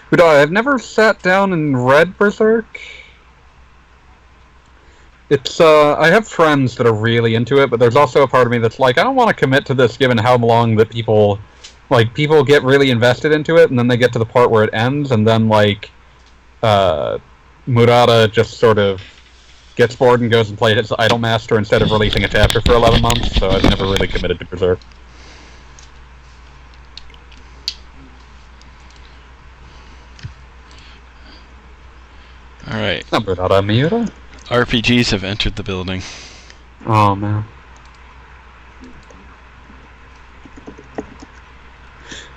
But I've never sat down and read Berserk. It's, I have friends that are really into it, but there's also a part of me that's like, I don't want to commit to this given how long that people get really invested into it, and then they get to the part where it ends, and then, like, Murata just sort of gets bored and goes and plays his Idolmaster instead of releasing a chapter for 11 months, so I've never really committed to Berserk. Alright. Murata Miura? RPGs have entered the building. Oh, man.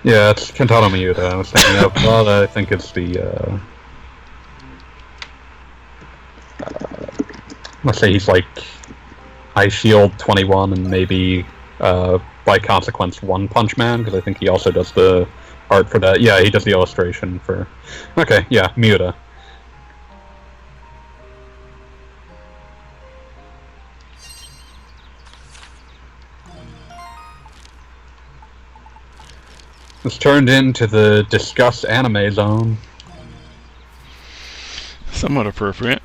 Yeah, it's Kentaro Miura I was thinking of. Well, I think it's the, let's say he's like Ice Shield 21 and maybe, by consequence, One Punch Man, because I think he also does the art for that. Yeah, he does the illustration for... Okay, yeah, Miura. It's turned into the discuss anime zone. Somewhat appropriate.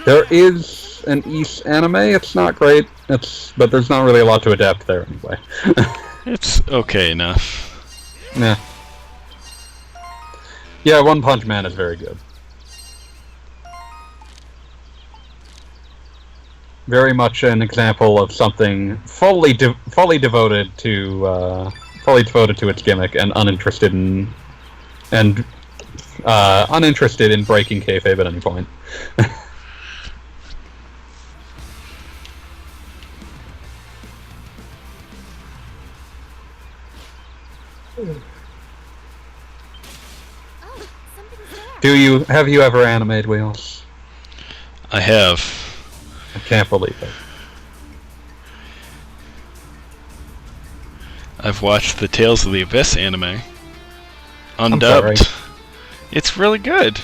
There is an East anime. It's not great. But there's not really a lot to adapt there anyway. It's okay enough. Yeah. Yeah, One Punch Man is very good. Very much an example of something fully devoted to its gimmick and uninterested in breaking kayfabe at any point. Have you ever animated Wheels? I have. I can't believe it. I've watched the Tales of the Abyss anime. Undubbed. It's really good.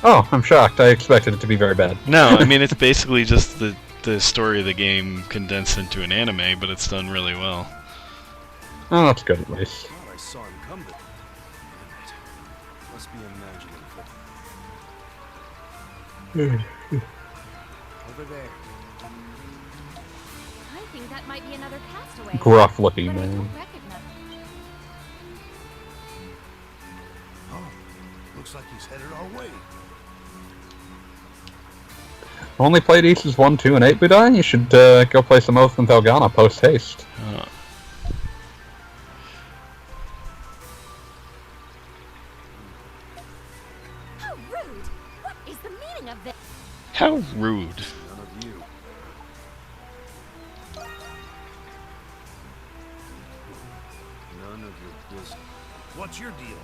Oh, I'm shocked. I expected it to be very bad. No, I mean, it's basically just the story of the game condensed into an anime, but it's done really well. Oh, that's good at least. I saw him come to... Must be imagining. Over there. I think that might be another castaway. Gruff looking man. Oh, looks like he's headed our way. Only played Aces 1, 2, and 8, Budai? You should go play some Oath and Thelgana post-haste. How rude! What is the meaning of this? How rude. None of you. None of your business. What's your deal?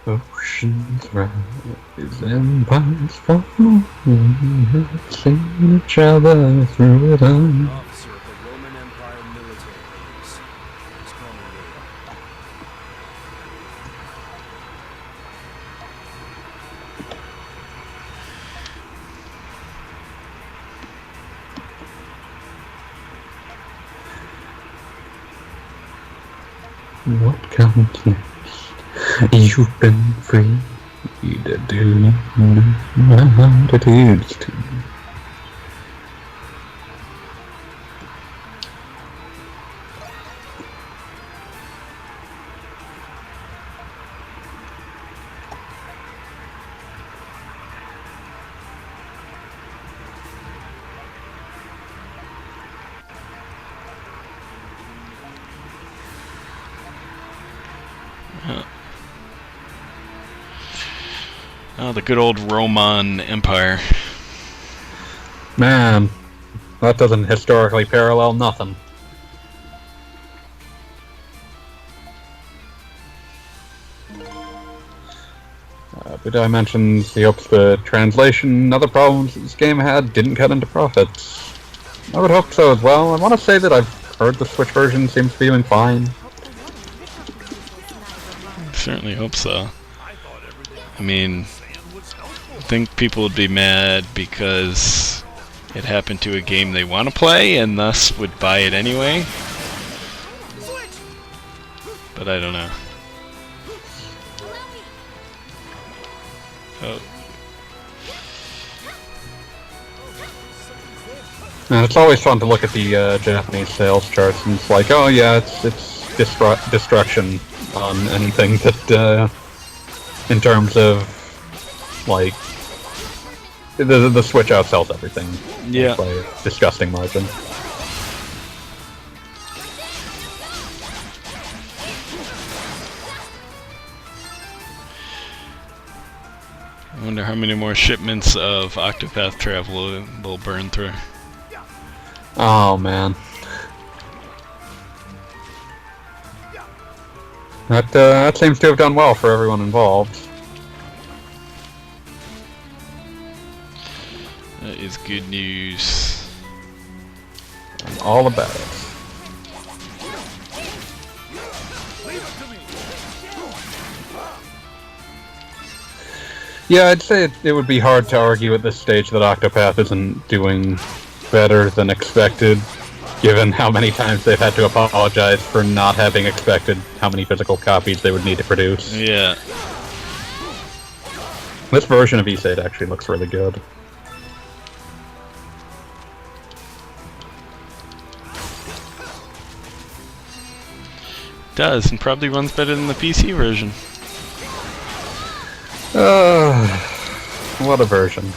Oceans rise, empires fall, we've seen each other through it all. Officer of the Roman Empire military police. Please call me later. What comes next? You've been free to do attitudes to. Oh, the good old Roman Empire. Man, that doesn't historically parallel nothing. Budai mentions he hopes the translation and other problems that this game had didn't cut into profits. I would hope so as well. I want to say that I've heard the Switch version seems to be doing fine. Certainly hope so. I mean, I think people would be mad because it happened to a game they want to play and thus would buy it anyway. But I don't know. Oh. And it's always fun to look at the Japanese sales charts, and it's like, oh yeah, it's destruction on anything that, in terms of, like, the Switch outsells everything. Yeah. By a disgusting margin. I wonder how many more shipments of Octopath Travel will burn through. Oh man. That seems to have done well for everyone involved. That is good news. I'm all about it. Yeah, I'd say it would be hard to argue at this stage that Octopath isn't doing better than expected, given how many times they've had to apologize for not having expected how many physical copies they would need to produce. Yeah. This version of VIII actually looks really good. Does, and probably runs better than the PC version. What a version.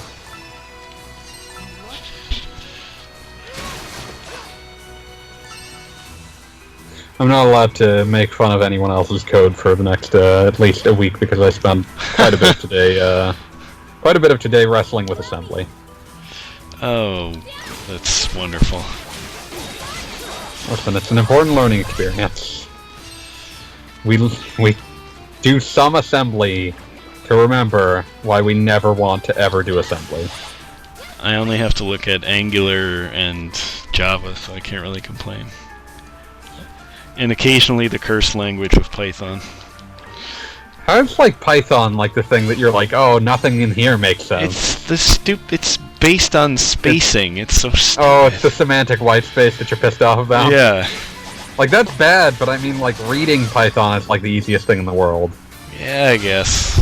I'm not allowed to make fun of anyone else's code for the next at least a week because I spent quite a bit of today wrestling with assembly. Oh, that's wonderful. Listen, it's an important learning experience. We do some assembly to remember why we never want to ever do assembly. I only have to look at Angular and Java, so I can't really complain. And occasionally the cursed language of Python. How's like Python like the thing that you're like, oh, nothing in here makes sense? It's based on spacing. It's so stupid. Oh, it's the semantic white space that you're pissed off about? Yeah. Like, that's bad, but I mean, like, reading Python is like the easiest thing in the world. Yeah, I guess.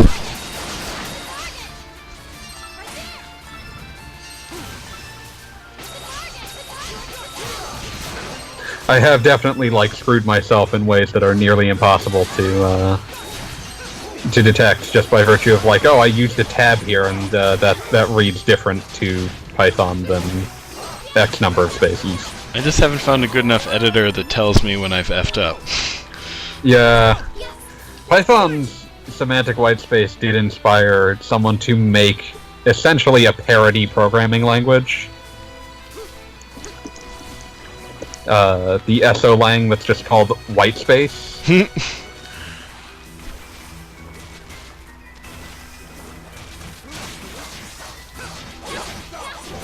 I have definitely like screwed myself in ways that are nearly impossible to detect just by virtue of like, oh, I used a tab here and that reads different to Python than X number of spaces. I just haven't found a good enough editor that tells me when I've effed up. Yeah, Python's semantic whitespace did inspire someone to make essentially a parody programming language. The SO-lang that's just called whitespace.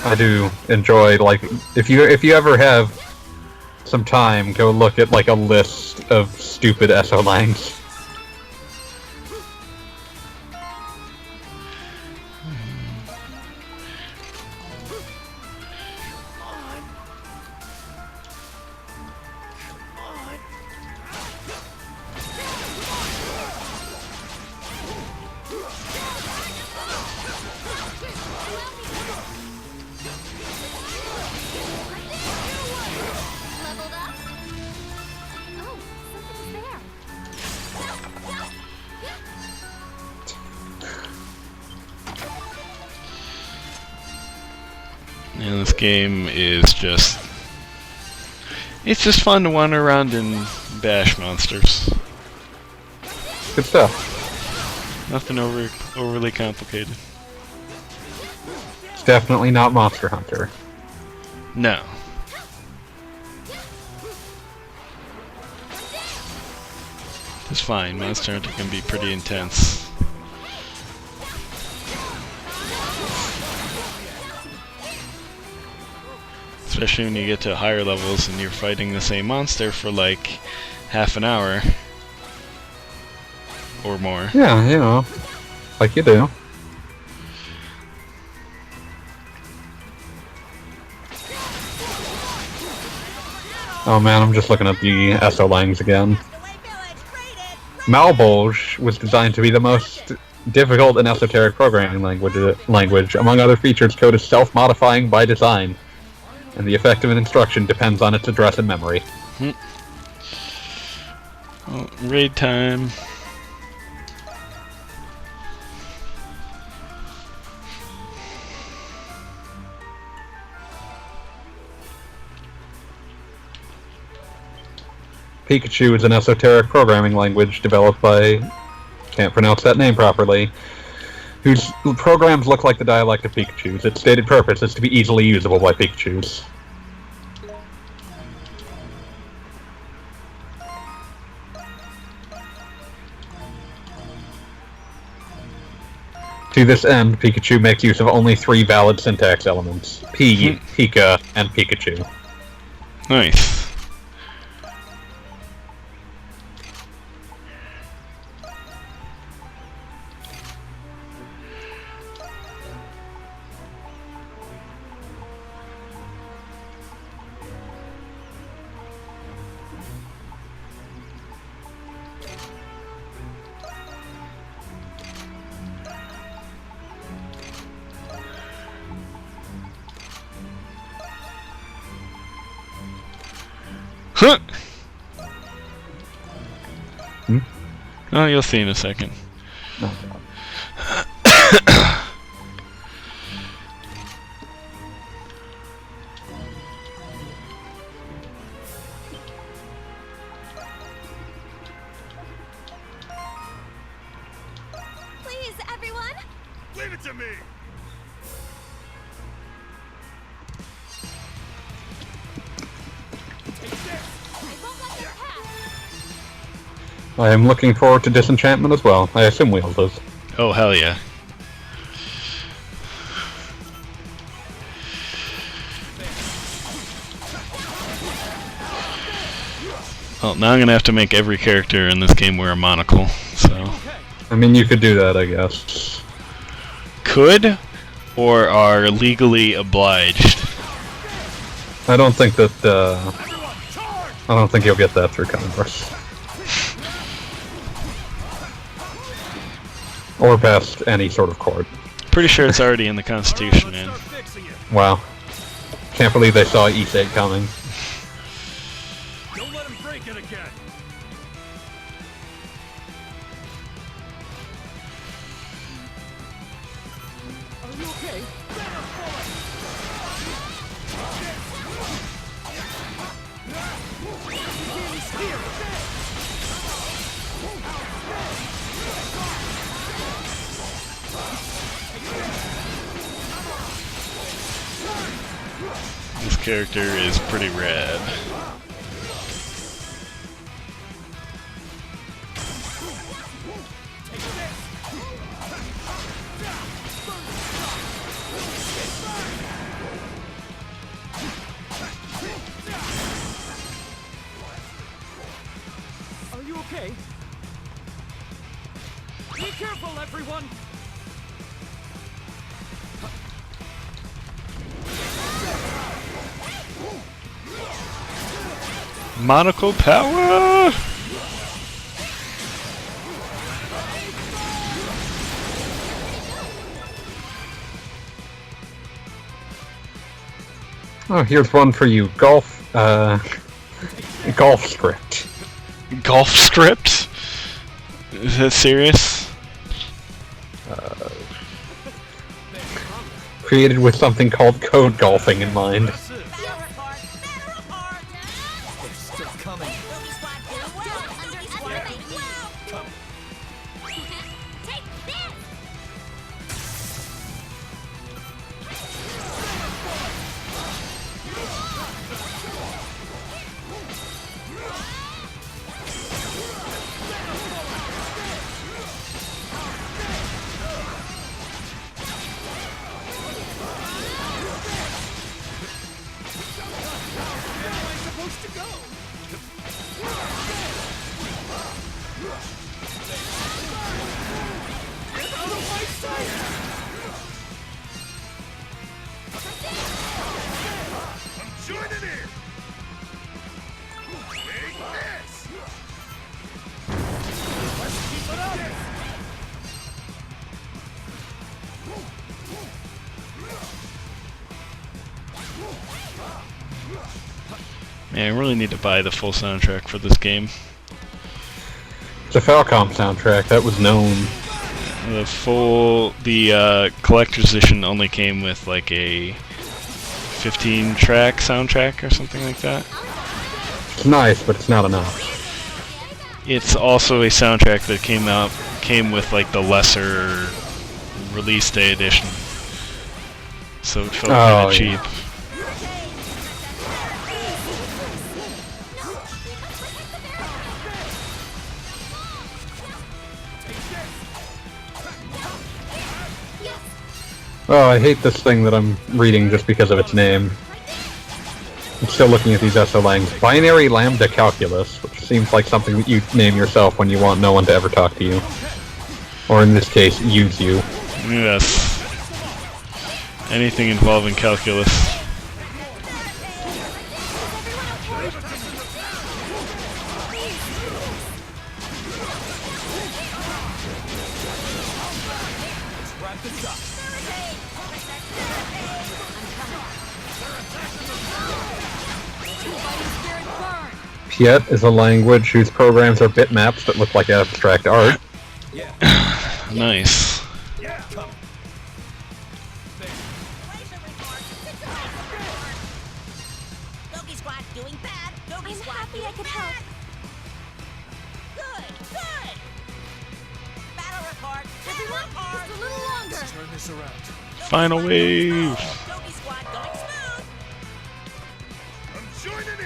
I do enjoy, like, if you ever have some time, go look at like a list of stupid SO-langs. Leveled up? Oh, something's there. And this game is just... It's just fun to wander around and bash monsters. Good stuff. Nothing overly complicated. It's definitely not Monster Hunter. No. It's fine. Monster Hunter can be pretty intense. Especially when you get to higher levels and you're fighting the same monster for like half an hour. Or more. Yeah, you know, like you do. Oh man, I'm just looking at the SO-langs again. Malbolge was designed to be the most difficult and esoteric programming language. Among other features, code is self-modifying by design, and the effect of an instruction depends on its address and memory. Oh, raid time. Pikachu is an esoteric programming language developed by, can't pronounce that name properly, whose programs look like the dialect of Pikachu's. Its stated purpose is to be easily usable by Pikachus. To this end, Pikachu makes use of only 3 valid syntax elements: P, Pika, and Pikachu. Nice. Huh! Oh, you'll see in a second. Please, everyone. Leave it to me! I won't let this pass. I am looking forward to Disenchantment as well. I assume we all do. Oh, hell yeah. Well, now I'm gonna have to make every character in this game wear a monocle, so... I mean, you could do that, I guess. Could, or are legally obliged? I don't think that, I don't think you'll get that through Congress. Or past any sort of court. Pretty sure it's already in the Constitution, man. Start fixing it. Wow. Can't believe they saw East 8 coming. Don't let him break it again. Are you okay? This character is pretty rad. Are you okay? Be careful, everyone! Monocle power! Oh, here's one for you. Golf, golf script. Golf script? Is that serious? Created with something called code golfing in mind. They're still coming. Take this! Supposed to go. Get out of my sight! I'm joining in. Take this. Let's keep it up. Man, I really need to buy the full soundtrack for this game. It's a Falcom soundtrack, that was known. The collector's edition only came with like a 15-track soundtrack or something like that. It's nice, but it's not enough. It's also a soundtrack that came with like the lesser release day edition, so it felt kind of cheap. Oh, I hate this thing that I'm reading just because of its name. I'm still looking at these SOLangs. Binary Lambda Calculus, which seems like something that you name yourself when you want no one to ever talk to you. Or in this case, use you. Yes. Anything involving calculus. Piet is a language whose programs are bitmaps that look like abstract art. Nice. I'm happy I could help. Good. Battle report. Everyone, just a little longer. Turn this around. Final wave. Dogi squad going smooth. I'm joining in.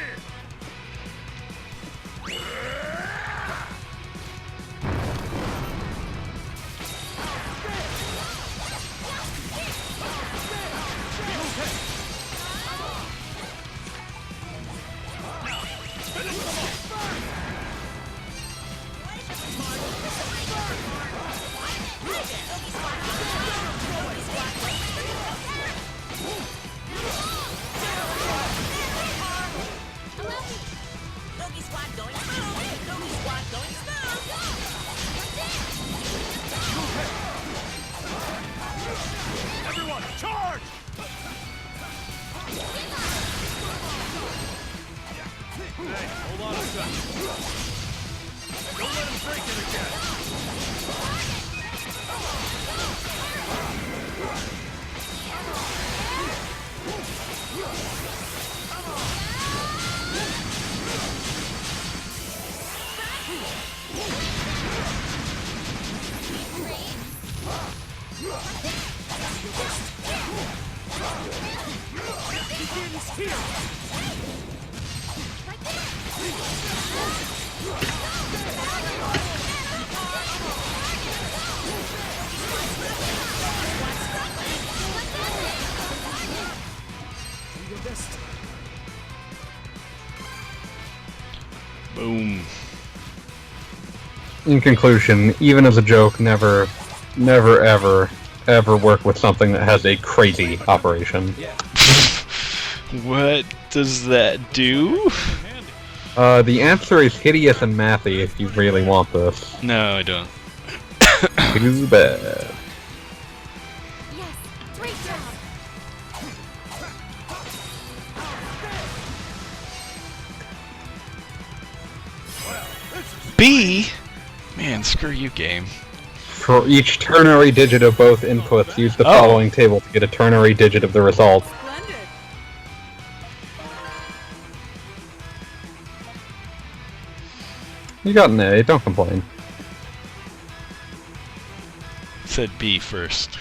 Dogi squad going smooth. Dogi squad going smooth. Everyone, charge! Hey, hold on a second. Don't let him break it again. Begins here. Boom. In conclusion, even as a joke, never, ever work with something that has a crazy operation. What does that do? The answer is hideous and mathy if you really want this. No, I don't. Too bad. Yes, great job. B? Man, screw you, game. For each ternary digit of both inputs, use the following table to get a ternary digit of the result. Splendid. You got an A, don't complain. Said B first.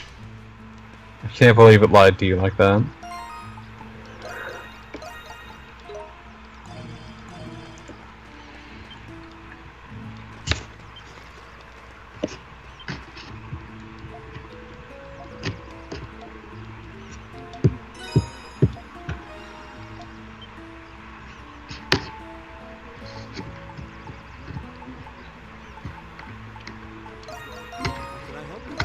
I can't believe it lied to you like that. Can I help you?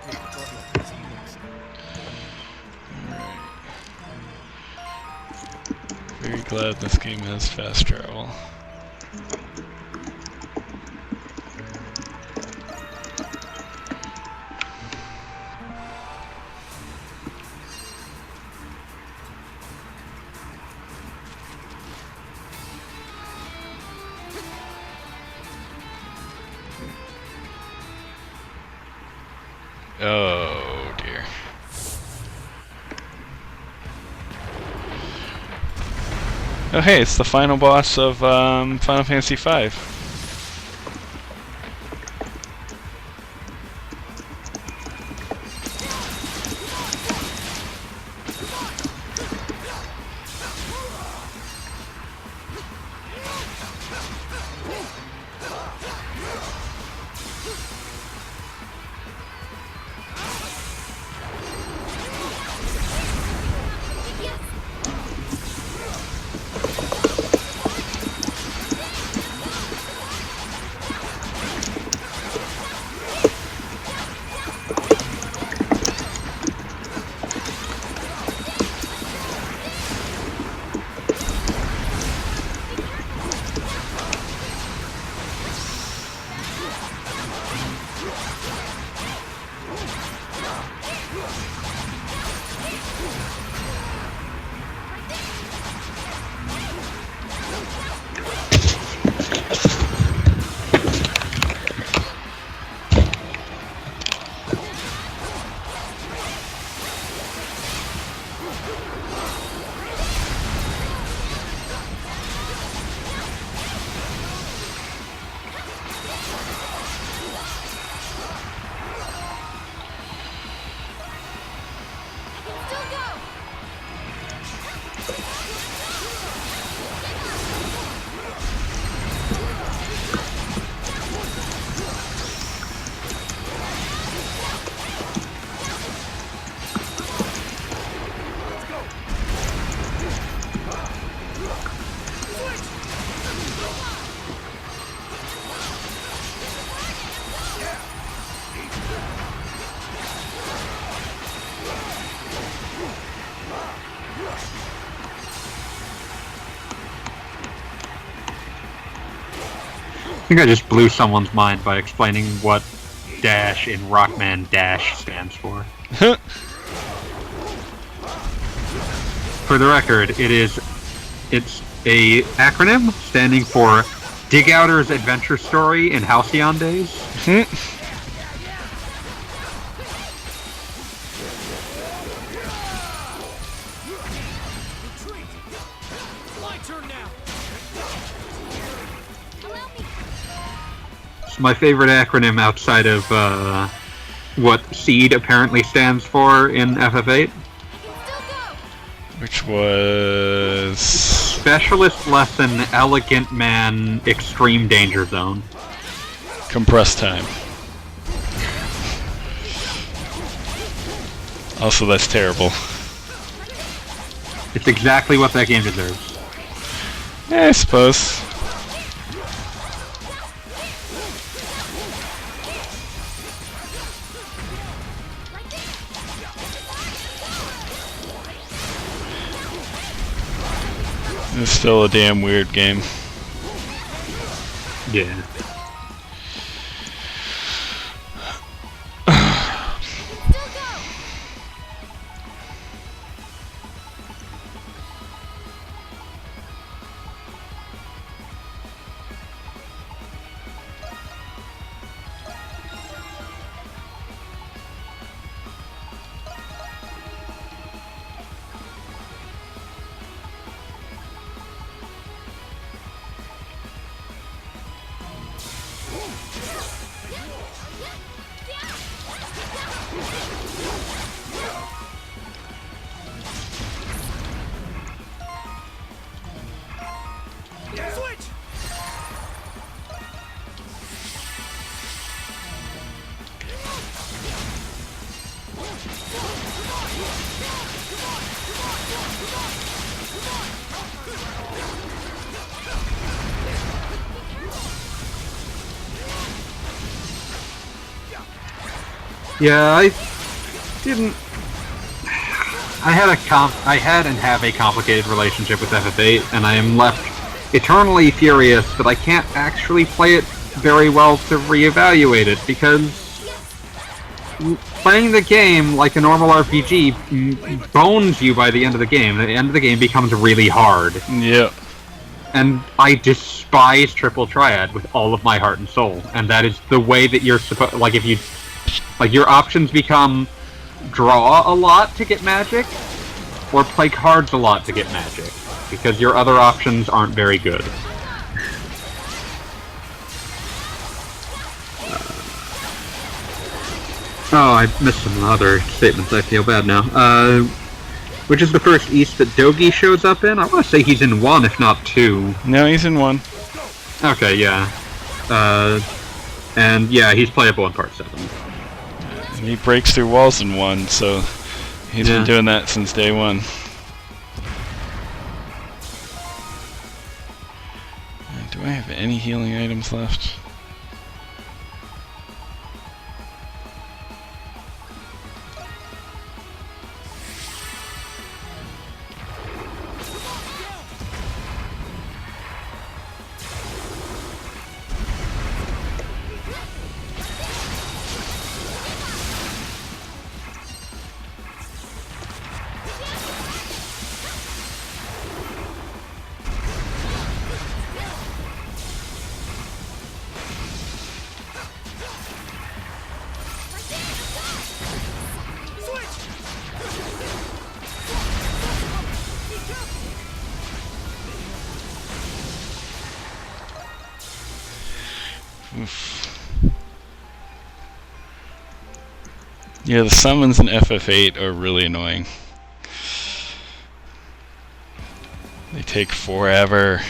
Go ahead. See you next. Very glad this game has fast travel. Oh dear. Oh hey, it's the final boss of Final Fantasy V. I think I just blew someone's mind by explaining what dash in Rockman Dash stands for. For the record, it's a acronym standing for Dig Outer's Adventure Story in Halcyon Days. My turn now. It's my favorite acronym outside of what SEED apparently stands for in FF8. Which was... Specialist Lesson, Elegant Man, Extreme Danger Zone. compressed time. Also, that's terrible. It's exactly what that game deserves. Yeah, I suppose. It's still a damn weird game. Yeah. Switch! Yeah, I didn't. I had and have a complicated relationship with FF8, and I am left eternally furious that I can't actually play it very well to reevaluate it, because playing the game like a normal RPG bones you by the end of the game. The end of the game becomes really hard. Yep. And I despise Triple Triad with all of my heart and soul, and that is the way that you're supposed. Like, if you Like, your options become draw a lot to get magic, or play cards a lot to get magic, because your other options aren't very good. Oh, I missed some other statements, I feel bad now. Which is the first East that Dogi shows up in? I want to say he's in 1, if not 2. No, he's in 1. Okay, yeah. And yeah, he's playable in Part 7. He breaks through walls in 1, so he's been doing that since day 1. Do I have any healing items left? Oof. Yeah, the summons in FF8 are really annoying. They take forever.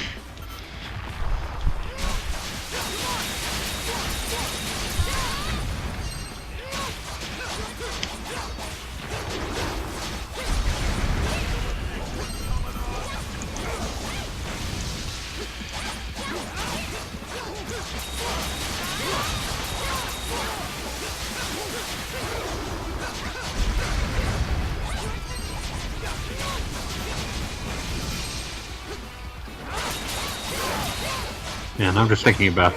Yeah, and I'm just thinking about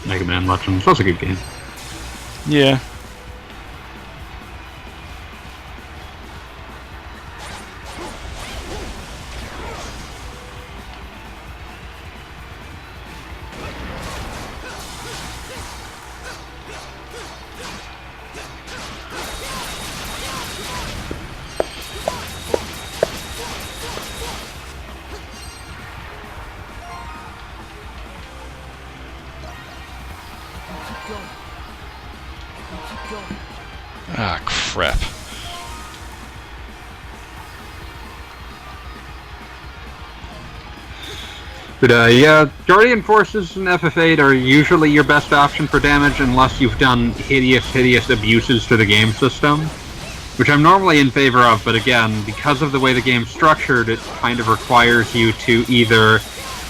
Mega Man Legends. That's a good game. Yeah. Ah, crap. But yeah, Guardian Forces in FF8 are usually your best option for damage unless you've done hideous abuses to the game system. Which I'm normally in favor of, but again, because of the way the game's structured, it kind of requires you to either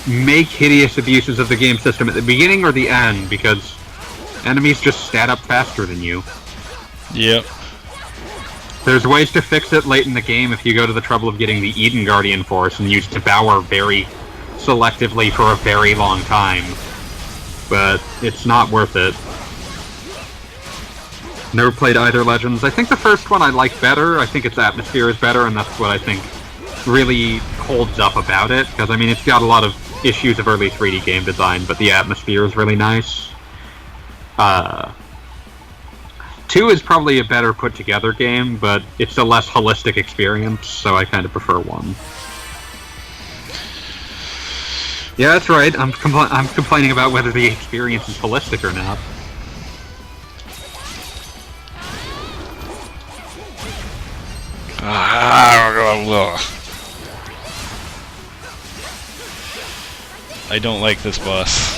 make hideous abuses of the game system at the beginning or the end, because enemies just stat up faster than you. Yep. There's ways to fix it late in the game if you go to the trouble of getting the Eden Guardian Force and use Devour very selectively for a very long time. But it's not worth it. Never played either Legends. I think the first one I like better. I think its atmosphere is better, and that's what I think really holds up about it. Because, I mean, it's got a lot of issues of early 3D game design, but the atmosphere is really nice. 2 is probably a better put-together game, but it's a less holistic experience, so I kind of prefer 1. Yeah, that's right. I'm complaining about whether the experience is holistic or not. I don't like this boss.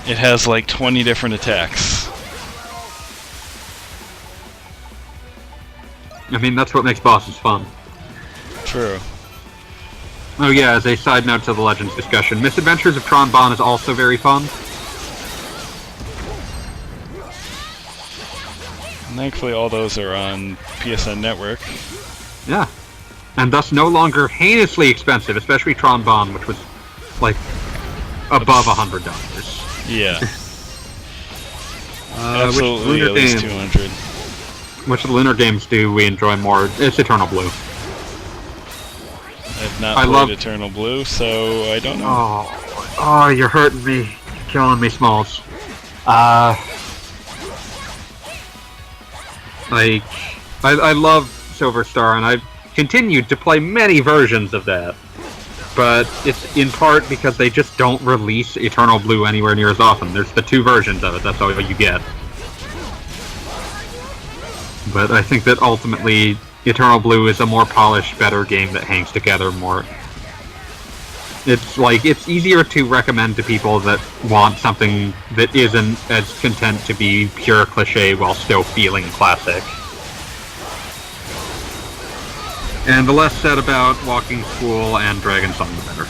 It has like 20 different attacks. I mean, that's what makes bosses fun. True. Oh yeah, as a side note to the Legends discussion, Misadventures of Tron Bonne is also very fun. And thankfully all those are on PSN Network. Yeah. And thus no longer heinously expensive, especially Tron Bonne, which was, like, above $100. Yeah. Absolutely, at least 200. Which Lunar games do we enjoy more? It's Eternal Blue. I've not played Eternal Blue, so I don't know. Oh, you're hurting me. You're killing me, Smalls. Like, I love Silver Star, and I've continued to play many versions of that. But it's in part because they just don't release Eternal Blue anywhere near as often. There's the 2 versions of it, that's all you get. But I think that ultimately, Eternal Blue is a more polished, better game that hangs together more. It's easier to recommend to people that want something that isn't as content to be pure cliché while still feeling classic. And the less said about Walking School and Dragon Song, the better.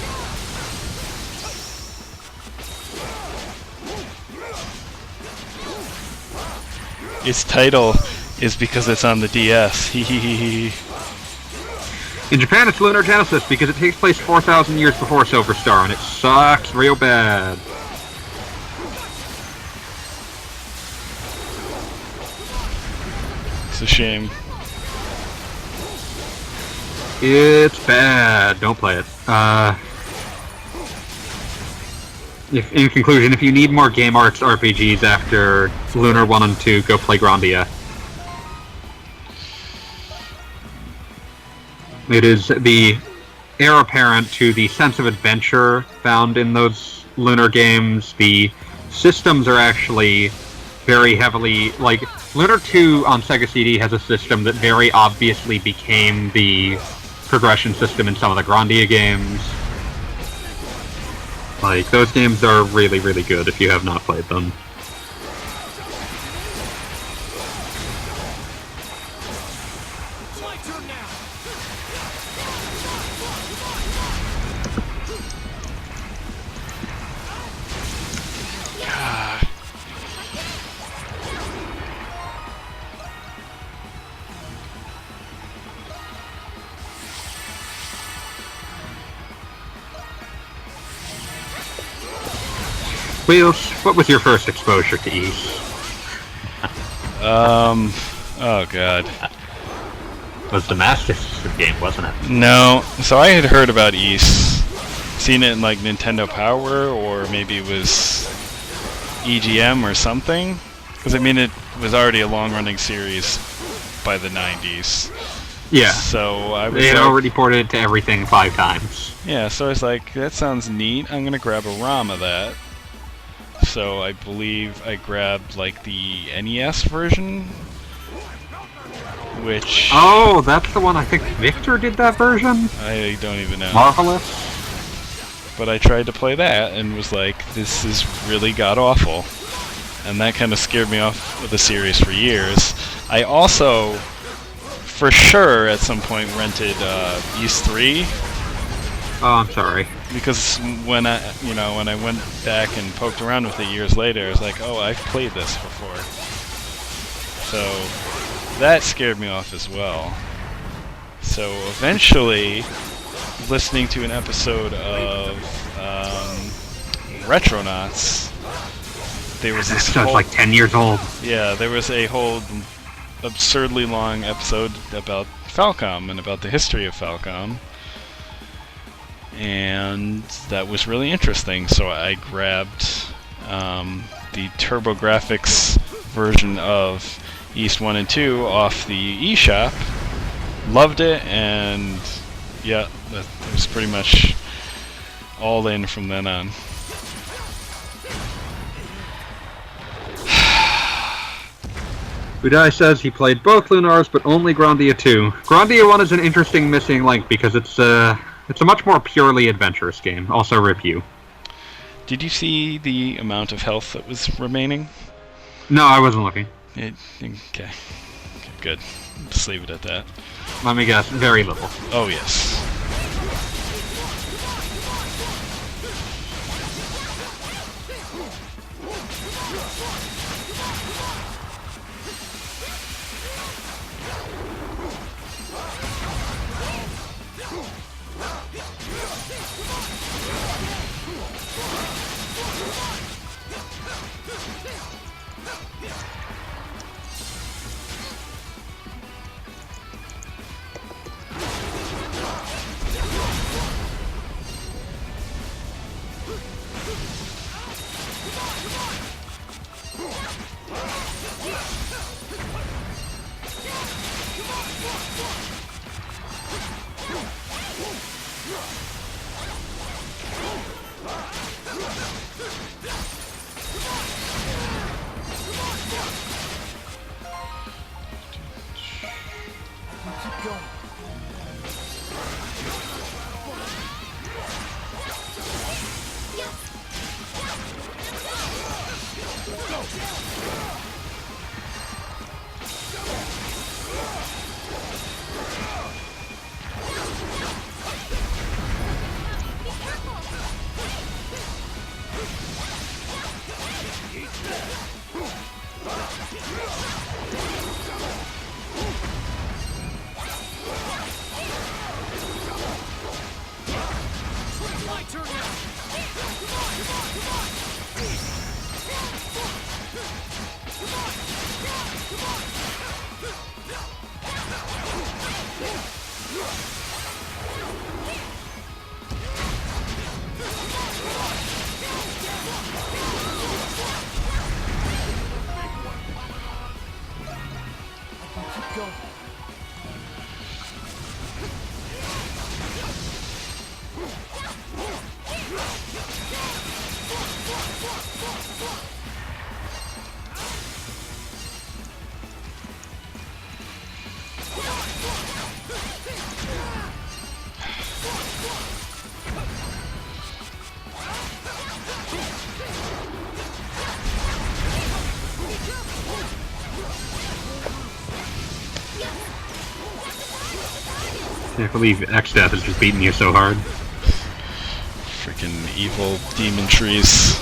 Its title is because it's on the DS. Hee. In Japan, it's Lunar Genesis because it takes place 4,000 years before Silver Star, and it sucks real bad. It's a shame. It's bad. Don't play it. In conclusion, if you need more Game Arts RPGs after Lunar 1 and 2, go play Grandia. It is the heir apparent to the sense of adventure found in those Lunar games. The systems are actually very heavily... Like, Lunar 2 on Sega CD has a system that very obviously became the progression system in some of the Grandia games. Like, those games are really, really good if you have not played them. It's my turn now. God. Wheels, what was your first exposure to Ys? Oh god. It was the Master System game, wasn't it? No, so I had heard about Ys, seen it in like Nintendo Power, or maybe it was EGM or something. Because I mean, it was already a long-running series by the 90s. Yeah. So I was They had like, already ported it to everything 5 times. yeah, so I was like, that sounds neat. I'm gonna grab a ROM of that. So I believe I grabbed like the NES version, which Oh, that's the one I think Victor did that version? I don't even know. Marvelous. But I tried to play that and was like, this is really god-awful. And that kind of scared me off of the series for years. I also, for sure, at some point rented Ys 3. Oh, I'm sorry. Because when I went back and poked around with it years later, I was like, oh, I've played this before. So that scared me off as well. So eventually, listening to an episode of Retronauts, there was this So it's like 10 years old. yeah, there was a whole absurdly long episode about Falcom and about the history of Falcom. And that was really interesting, so I grabbed the TurboGrafx version of Ys 1 and 2 off the eShop, loved it, and yeah, that was pretty much all in from then on. Budai says he played both Lunars, but only Grandia 2. Grandia 1 is an interesting missing link because it's a much more purely adventurous game. Also, rip you. Did you see the amount of health that was remaining? No, I wasn't looking. Okay, good. Just leave it at that. Let me guess, very little. Oh, yes. My turn now! I can't believe X-Death is just beating you so hard. Freaking evil demon trees.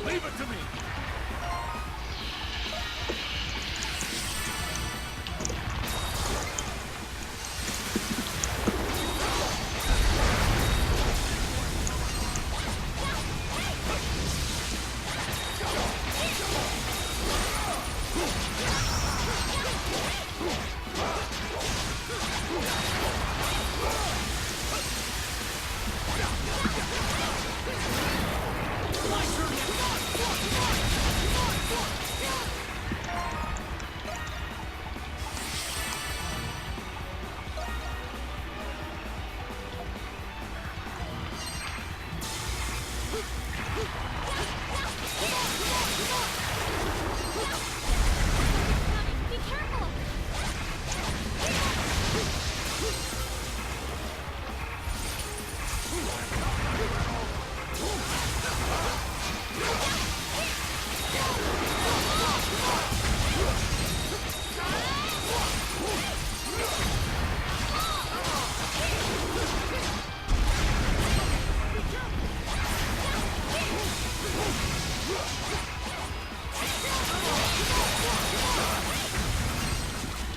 Leave it to me! Be careful!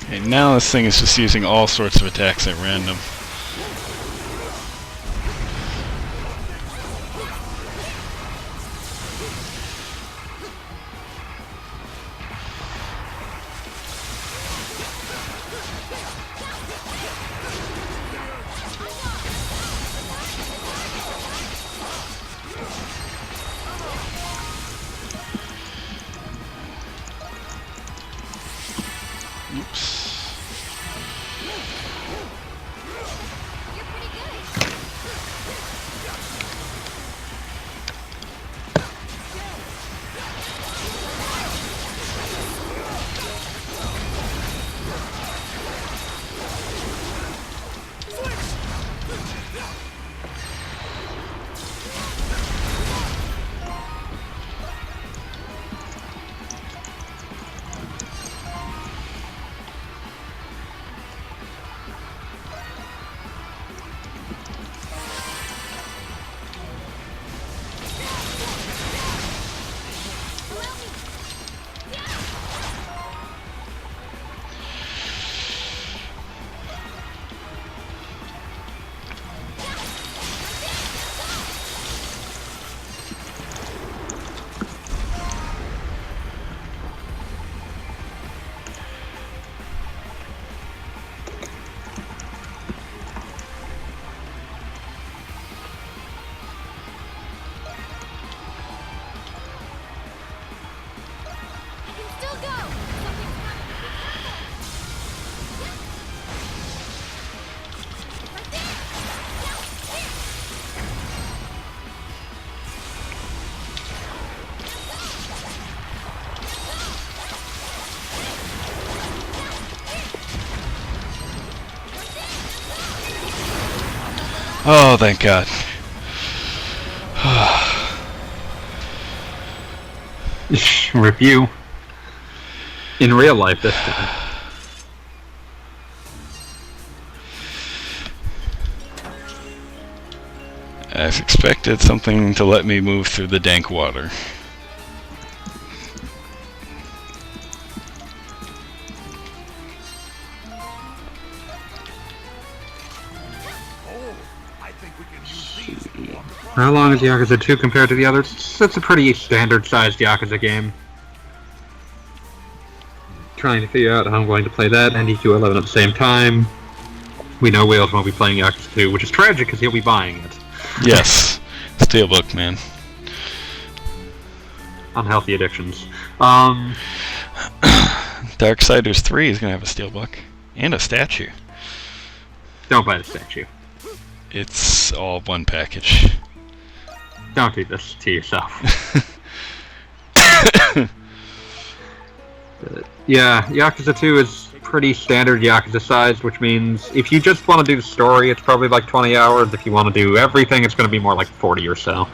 Okay, now this thing is just using all sorts of attacks at random. Oops. You're pretty good. Oh, thank God. Review. In real life this time. As expected, something to let me move through the dank water. Oh, I think we can use these to walk across. How long is Yakuza 2 compared to the others? It's a pretty standard-sized Yakuza game. Trying to figure out how I'm going to play that and EQ11 at the same time. We know Wales won't be playing Yakuza 2, which is tragic because he'll be buying it. Yes. Steelbook, man. Unhealthy addictions. Darksiders 3 is going to have a steelbook. And a statue. Don't buy the statue. It's all one package. Don't do this to yourself. Yeah, Yakuza 2 is pretty standard Yakuza size, which means if you just want to do the story, it's probably like 20 hours. If you want to do everything, it's going to be more like 40 or so.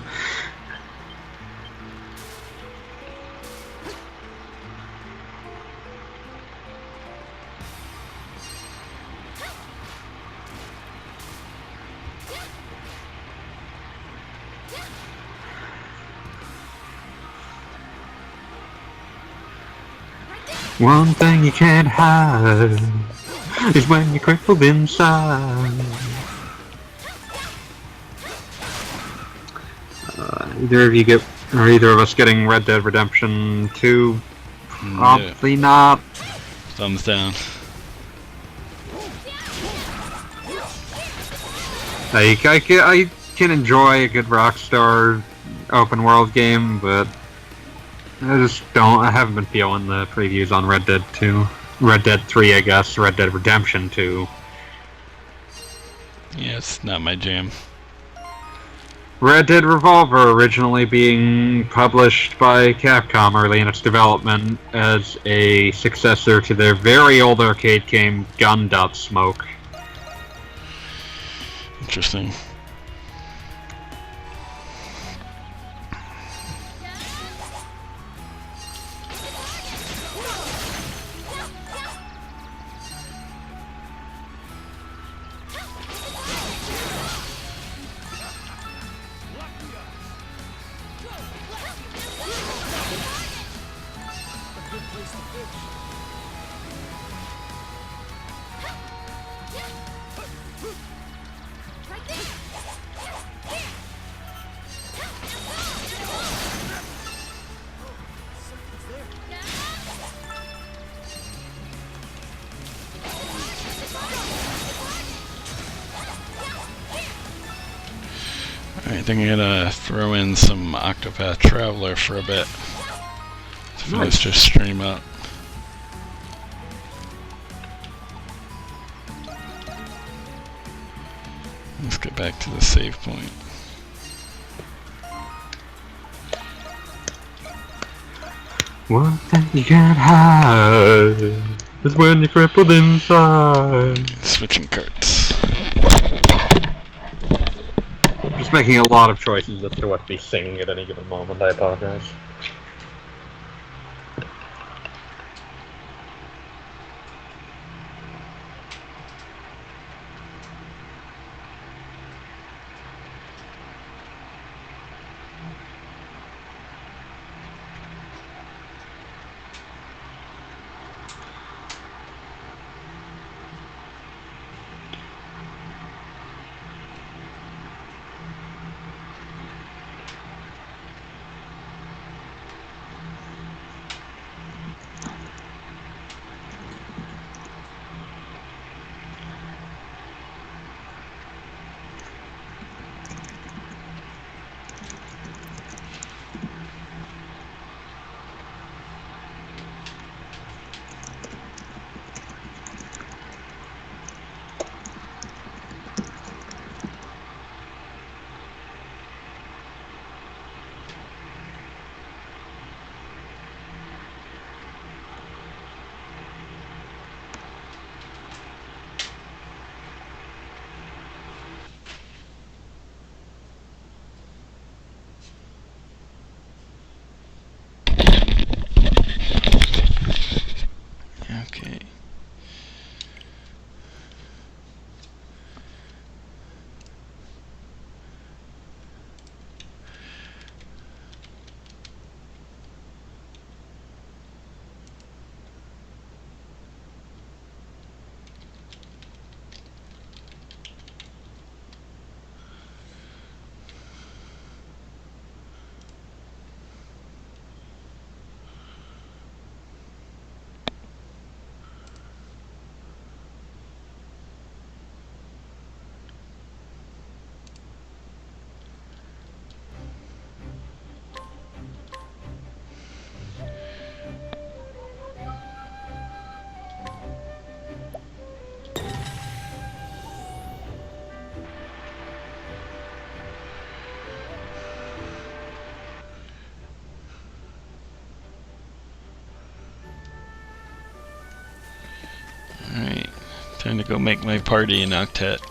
One thing you can't hide is when you're crippled inside. Either of us getting Red Dead Redemption 2? Probably not. Thumbs down. I can enjoy a good Rockstar open world game, but I haven't been feeling the previews on Red Dead 2. Red Dead 3, I guess. Red Dead Redemption 2. Yeah, it's not my jam. Red Dead Revolver originally being published by Capcom early in its development as a successor to their very old arcade game Gun.Smoke. Interesting. I think I'm gonna throw in some Octopath Traveler for a bit to finish this stream up. Let's get back to the save point. One thing you can't hide is when you're crippled inside. Switching carts. Just making a lot of choices as to what to be singing at any given moment. I apologize. Time to go make my party in Octet.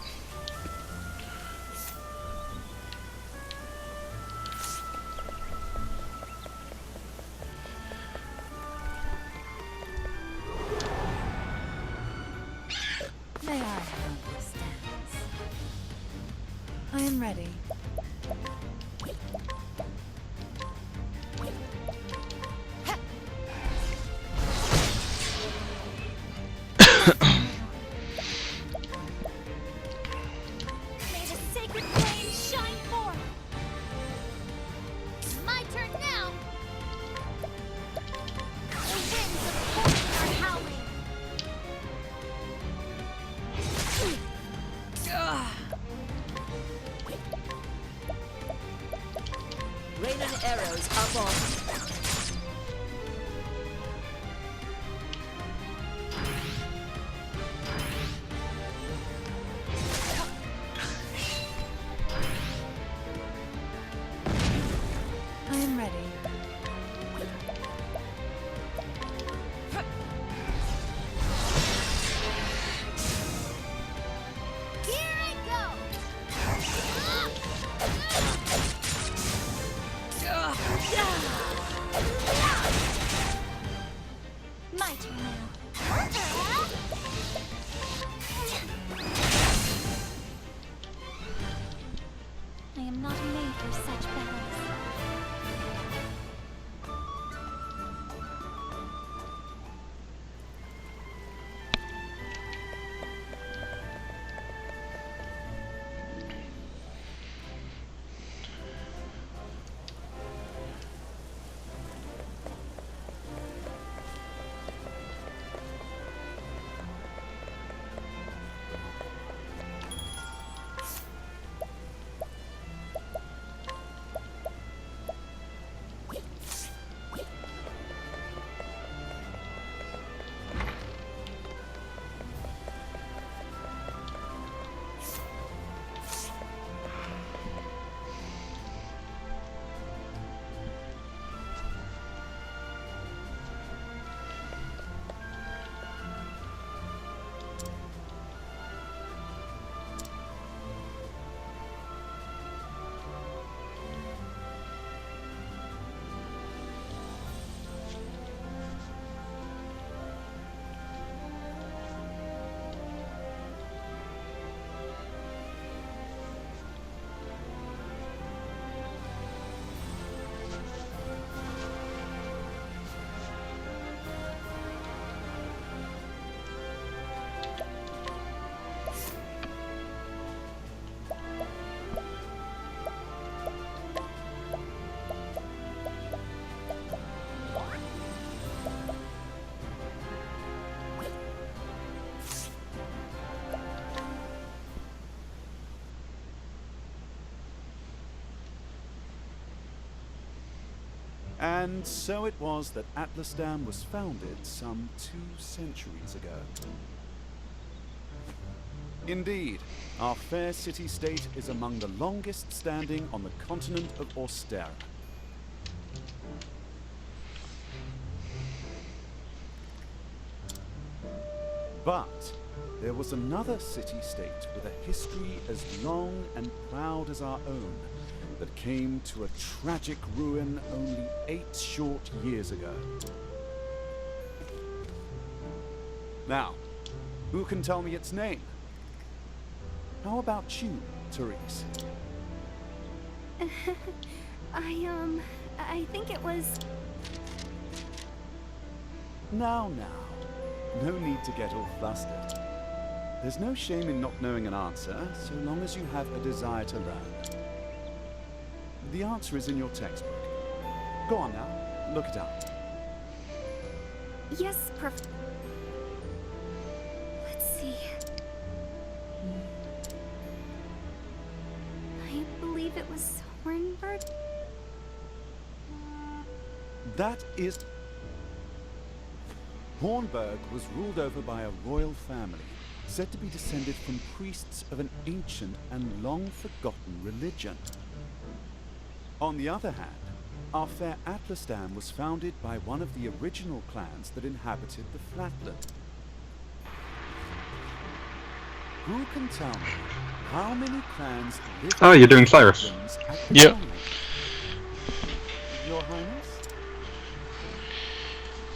May I have this dance? I am ready. May the sacred flame shine forth! My turn now! The winds of poison are howling! Rain and arrows up on. I am ready. Here I go! My turn now. I am not made for such battles. And so it was that Atlasdam was founded some 2 centuries ago. Indeed, our fair city-state is among the longest standing on the continent of Austera. But there was another city-state with a history as long and proud as our own that came to a tragic ruin only 8 short years ago. Now, who can tell me its name? How about you, Therese? I think it was... Now, no need to get all flustered. There's no shame in not knowing an answer, so long as you have a desire to learn. The answer is in your textbook. Go on now, look it up. Yes, Let's see. I believe it was Hornberg. That is... Hornberg was ruled over by a royal family, said to be descended from priests of an ancient and long-forgotten religion. On the other hand, our fair Atlasdam was founded by one of the original clans that inhabited the Flatland. Who can tell me how many clans live Oh, you're doing Cyrus. at the Yep. time? Your Highness?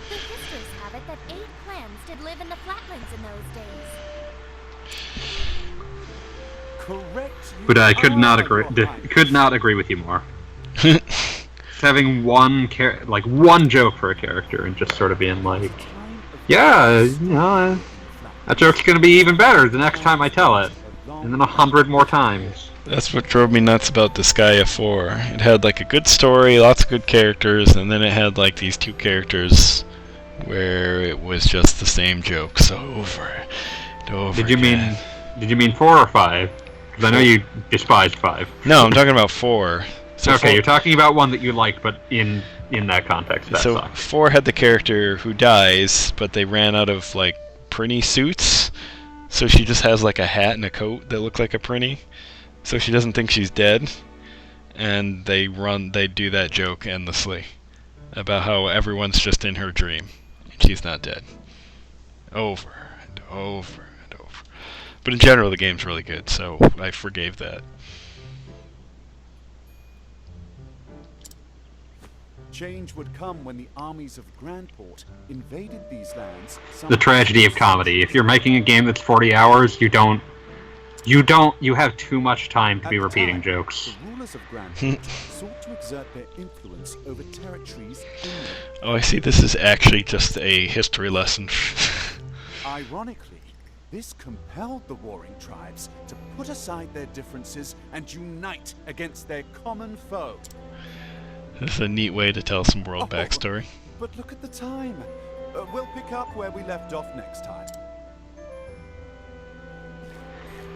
The histories have it that 8 clans did live in the flatlands in those days. Correct. You But I could not are, agree. Your Highness. Could not agree with you more. Having one one joke for a character and just sort of being like, yeah, you know, that joke's gonna be even better the next time I tell it, and then 100 more times. That's what drove me nuts about Disgaea 4. It had like a good story, lots of good characters, and then it had like these 2 characters where it was just the same jokes over and over Did you again. Did you mean 4 or 5? Because I know you despised 5. No, I'm talking about 4. So Okay, 4 you're talking about one that you liked, but in that context, that so sucks. 4 had the character who dies, but they ran out of like Prinny suits, so she just has like a hat and a coat that look like a Prinny, so she doesn't think she's dead, and they do that joke endlessly about how everyone's just in her dream and she's not dead, over and over and over. But in general, the game's really good, so I forgave that. Change would come when the armies of Grandport invaded these lands. The tragedy of comedy. If you're making a game that's 40 hours, you have too much time to At be the repeating time, jokes. The rulers of Grandport sought to exert their influence over territories inland. Oh, I see. This is actually just a history lesson. Ironically, this compelled the warring tribes to put aside their differences and unite against their common foe. This is a neat way to tell some world backstory. But look at the time. We'll pick up where we left off next time.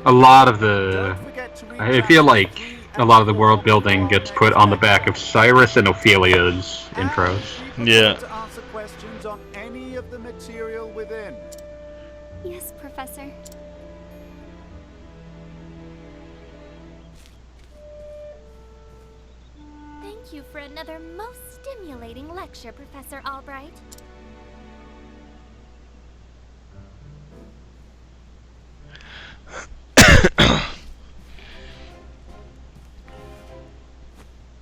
A lot of the... Don't forget to read I feel like chapters 3 a lot of the and world 4 building gets put on the back of Cyrus and Ophelia's intros. And be Yeah. prepared to answer questions on any of the material within. Yes, Professor. Thank you for another most stimulating lecture, Professor Albright.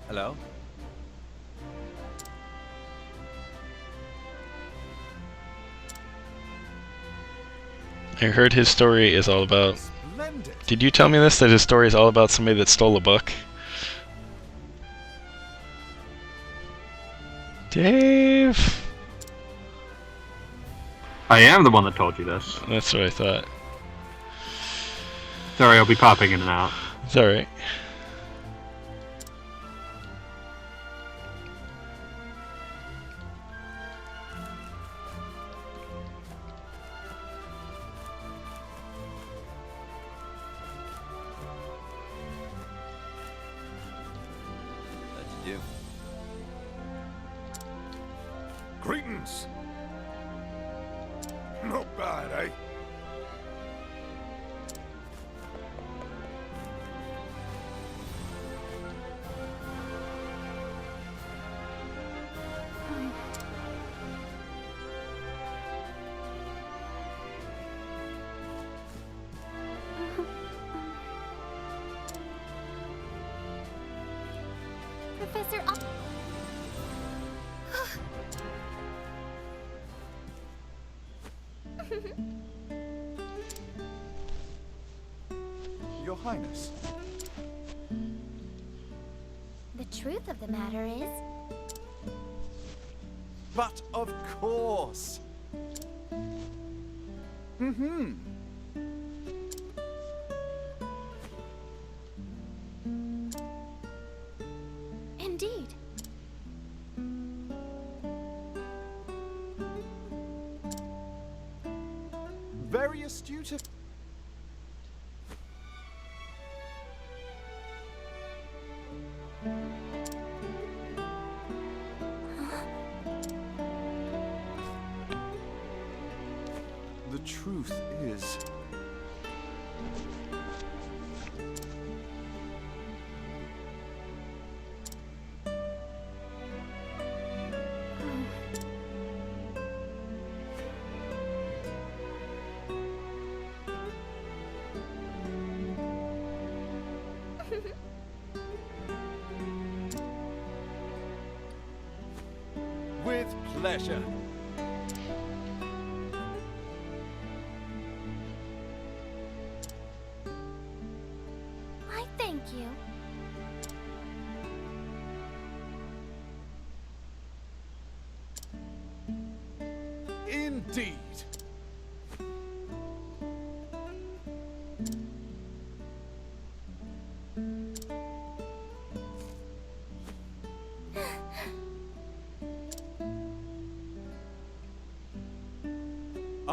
Hello? I heard his story is all about... Splendid. Did you tell me this, that his story is all about somebody that stole a book? Dave! I am the one that told you this. That's what I thought. Sorry, I'll be popping in and out. It's alright. How'd you do? Greetings! Not bad, eh? Professor Al... Your Highness. The truth of the matter is... But of course. Mm-hmm. Indeed. Very astute of... The truth is... pleasure. Why, thank you. Indeed.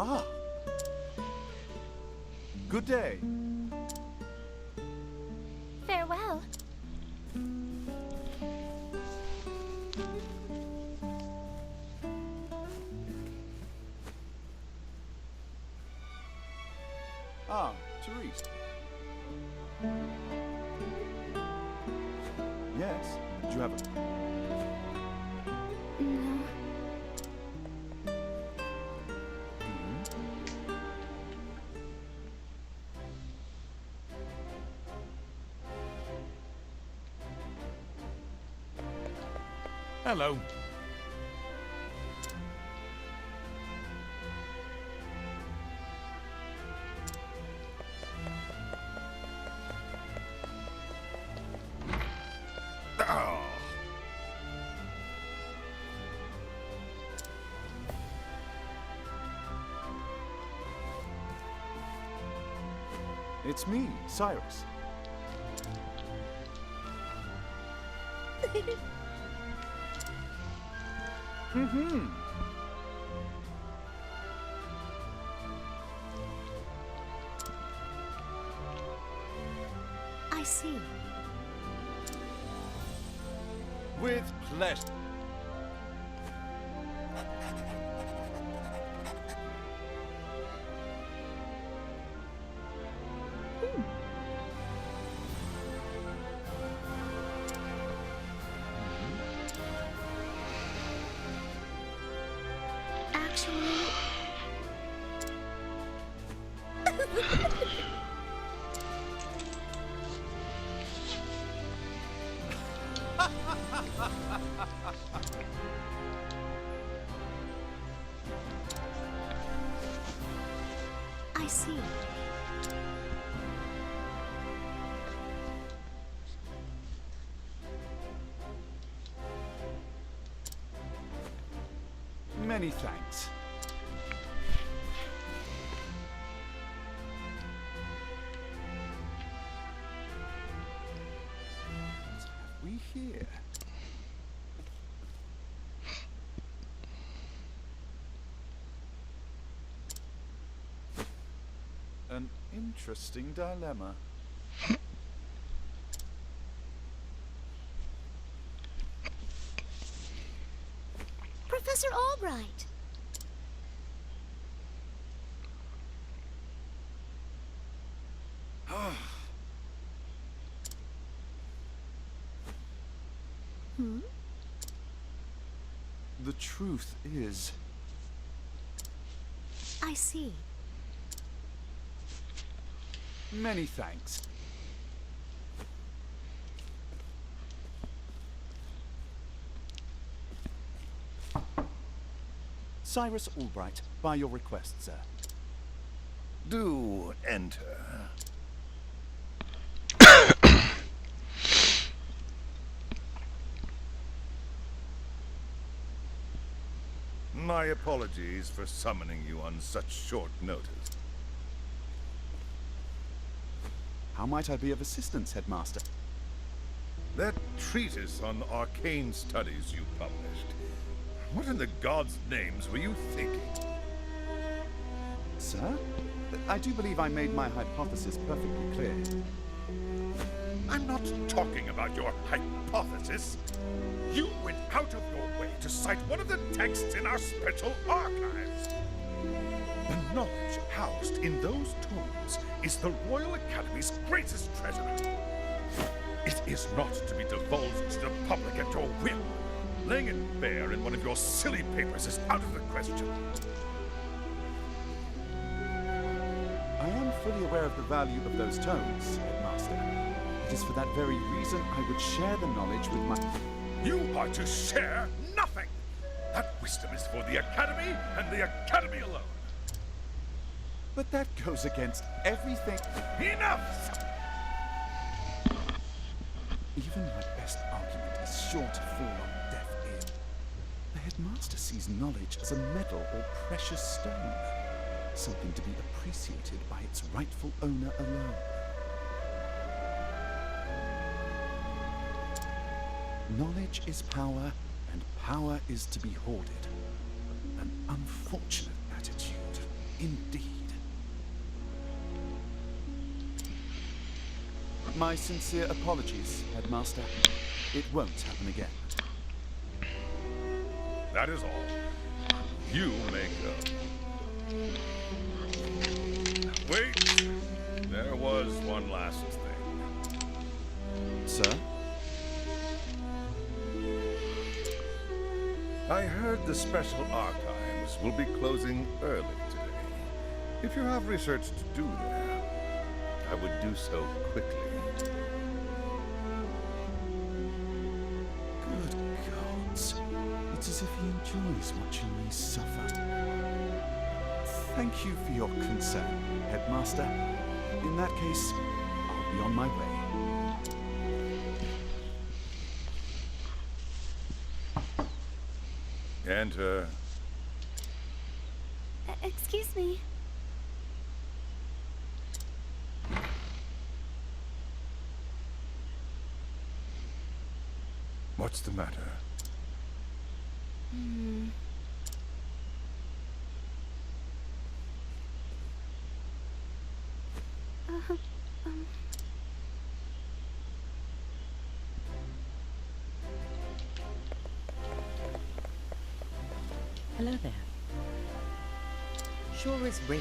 Ah. Good day. Farewell. Ah, Therese. Yes. Do you have a... No. Hello. Oh. It's me, Cyrus. Mm-hmm. I see. With pleasure. Actually, I see. Many thanks. What have we here? An interesting dilemma. Professor Albright. Hmm? The truth is, I see. many thanks. Cyrus Albright, by your request, sir. Do enter. My apologies for summoning you on such short notice. How might I be of assistance, Headmaster? That treatise on arcane studies you published. What in the gods' names were you thinking? Sir? I do believe I made my hypothesis perfectly clear. I'm not talking about your hypothesis. You went out of your way to cite one of the texts in our special archives. The knowledge housed in those tomes is the Royal Academy's greatest treasure. It is not to be divulged to the public at your whim. Laying it bare in one of your silly papers is out of the question. I am fully aware of the value of those tomes, Headmaster. It is for that very reason I would share the knowledge with my... You are to share nothing. That wisdom is for the Academy and the Academy alone. But that goes against everything. Enough! Even my best argument is sure to fall on deaf ear. The headmaster sees knowledge as a medal or precious stone, something to be appreciated by its rightful owner alone. Knowledge is power, and power is to be hoarded. An unfortunate attitude, indeed. My sincere apologies, Headmaster. It won't happen again. That is all. You may go. Wait! There was one last thing. Sir? I heard the Special Archives will be closing early today. If you have research to do there, I would do so quickly. Good gods. It's as if he enjoys watching me suffer. Thank you for your concern, Headmaster. In that case, I'll be on my way. Enter. Excuse me. What's the matter? Hello there. Sure is ring.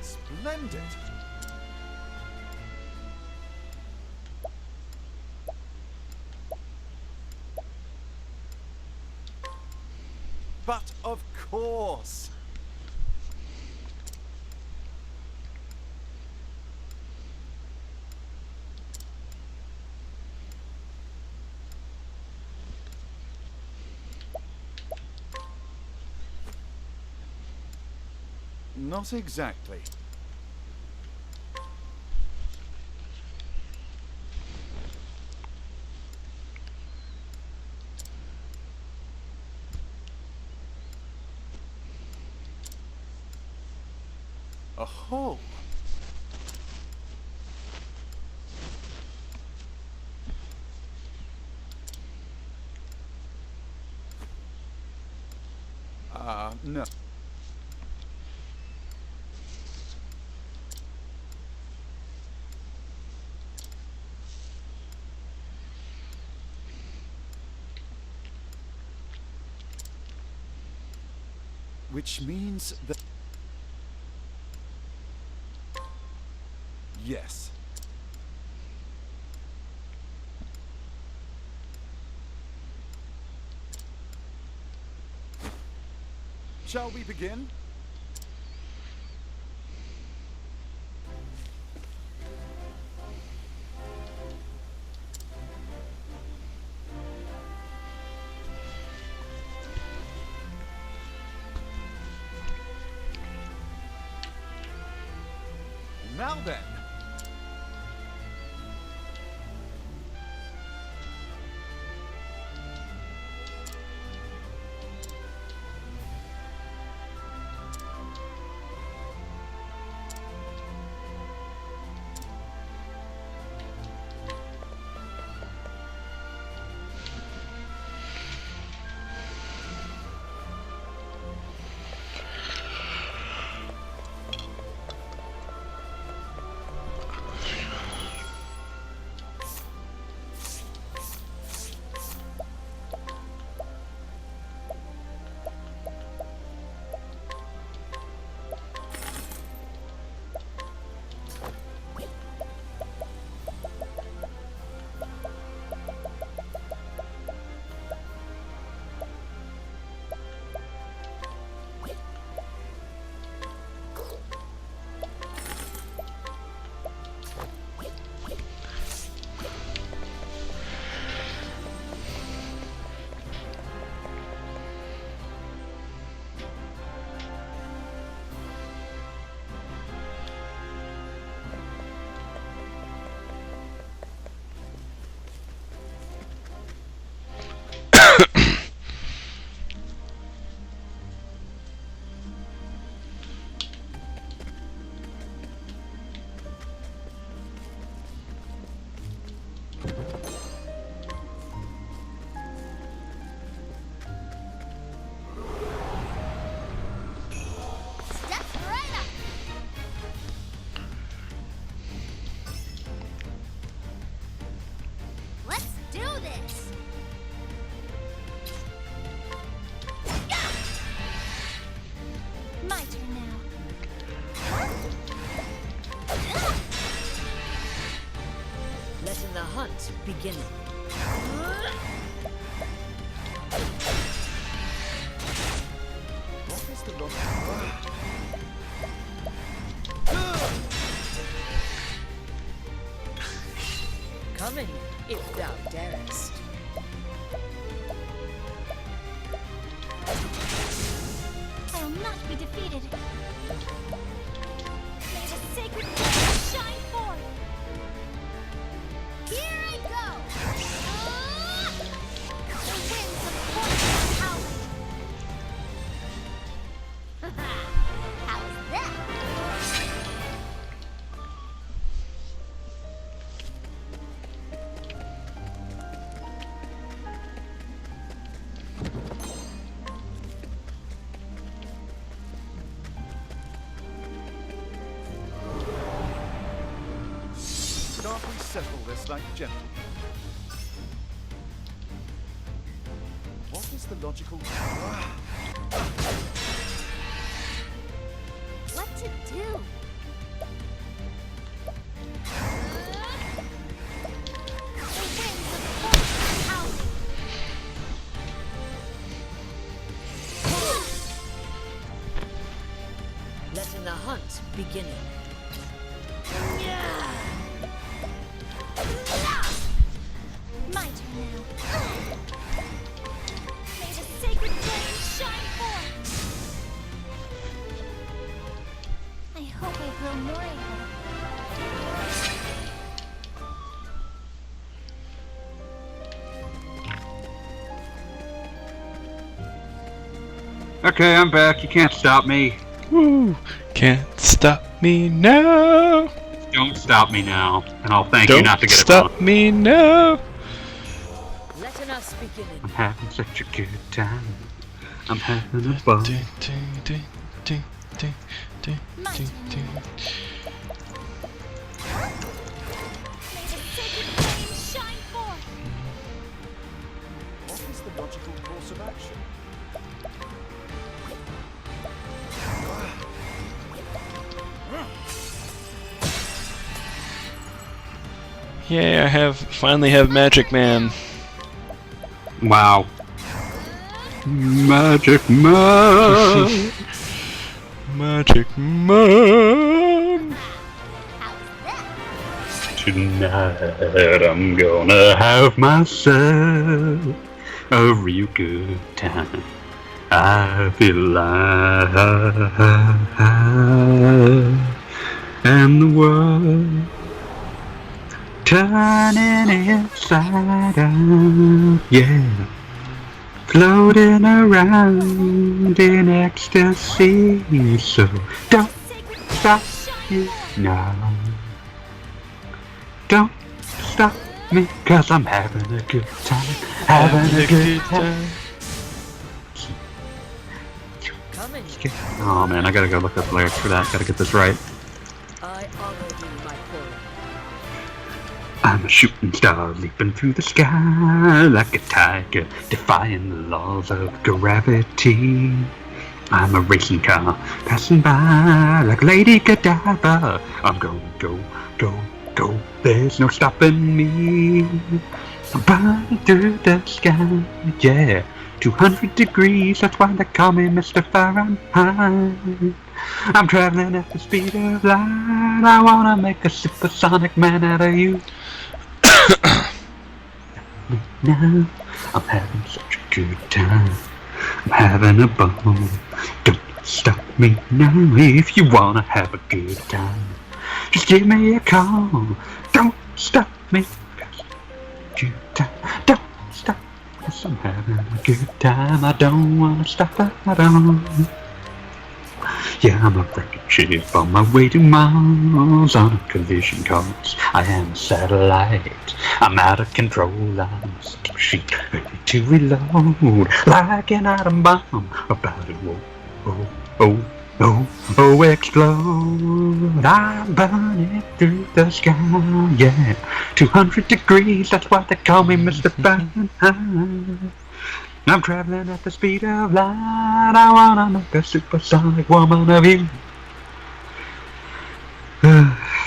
Splendid! But of course! Not exactly. Oh. not know. Which means that... Yes. Shall we begin? Now then. Letting the hunt begin. What is the logic? Come in, if thou darest. I will not be defeated. May the sacred flame shine forth. Here I go! The winds of fortune howling. How's that? Can't we settle this like gentlemen? What is the logical... What to do? The winds of fortune howling. Letting the hunt begin. My turn now. May the sacred flame shine forth. I hope I grow more able. Okay, I'm back. You can't stop me. Woo! Can't stop me now. Don't stop me now, and I'll thank you Don't not to get stop it wrong. me now. Letting us begin. I'm having such a good time. I'm having a ball. May the sacred flame shine forth. What is the logical course of action? Yay! I finally have Magic Man. Wow. Magic Man. Magic Man. Tonight I'm gonna have myself a real good time. I feel alive, and the world turning inside out, yeah. Floating around in ecstasy, so don't stop me now. Don't stop me, 'cause I'm having a good time, having a good time. Oh man, I gotta go look up the lyrics for that, gotta get this right. I honor you, my foe. I'm a shooting star leaping through the sky like a tiger, defying the laws of gravity. I'm a racing car passing by like Lady Godiva. I'm going go, go, go. There's no stopping me. I'm burning through the sky, yeah. 200 degrees, that's why they call me Mr. Fahrenheit. I'm traveling at the speed of light. I wanna make a supersonic man out of you. Now I'm having such a good time. I'm having a ball. Don't stop me now if you wanna have a good time. Just give me a call. Don't stop me. Good time. Don't stop. 'Cause I'm having a good time. I don't wanna stop at all. Yeah, I'm a rocket ship on my way to Mars on a collision course. I am a satellite. I'm out of control. I'm a steam sheet ready to reload like an atom bomb. About to oh, explode. I'm burning through the sky. Yeah, 200 degrees. That's why they call me Mr. Fahrenheit. I'm traveling at the speed of light. I wanna make a supersonic woman of you.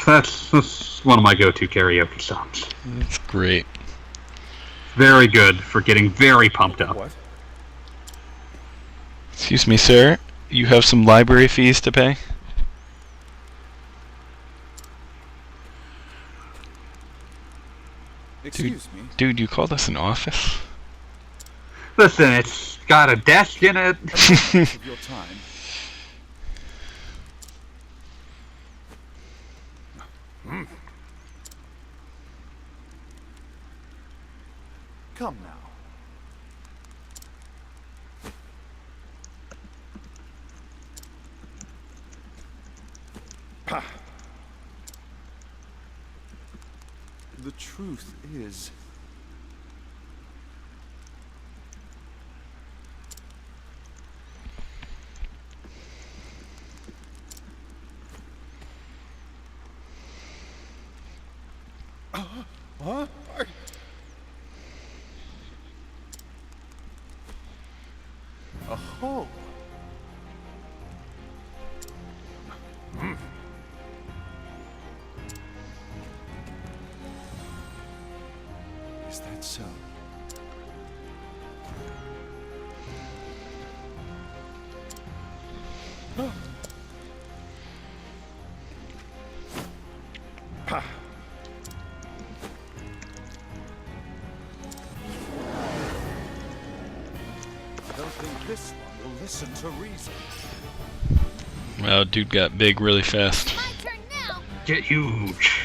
That's one of my go-to karaoke songs. That's great. Very good for getting very pumped up. What? Excuse me, sir. You have some library fees to pay? Excuse me. Dude, you called us an office? Listen, it's got a desk in it. Of your time. Come now. The truth is, Huh? oh, is that so? I don't think this one will listen to reason. Wow, dude got big really fast. My turn now. Get huge.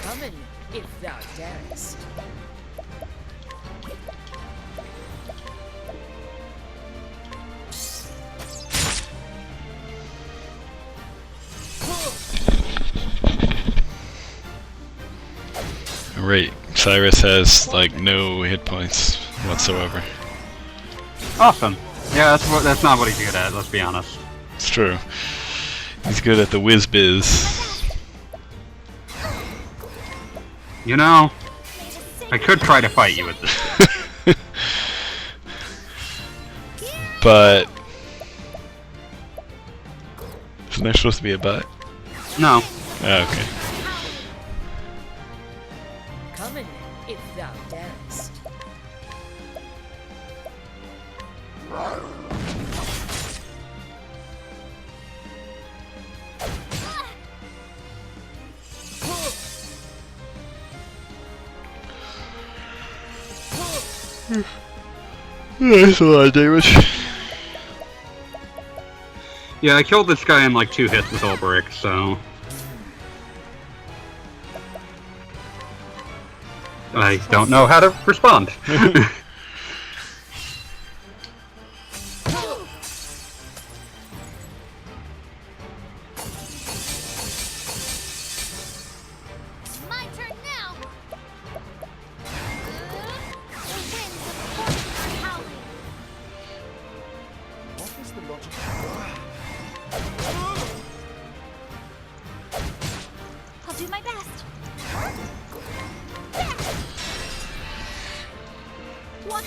Come in, if thou darest. Right. Cyrus has like no hit points whatsoever. Awesome. Yeah, that's not what he's good at. Let's be honest. It's true. He's good at the whiz biz. You know, I could try to fight you with this. But isn't there supposed to be a but? No. Oh, okay. Come in, if thou darest. That's a lot of damage. Yeah, I killed this guy in like 2 hits with Ulbrich, so... I don't know how to respond. My turn now. The winds of fortune are howling. What is the logic? I'll do my best. What?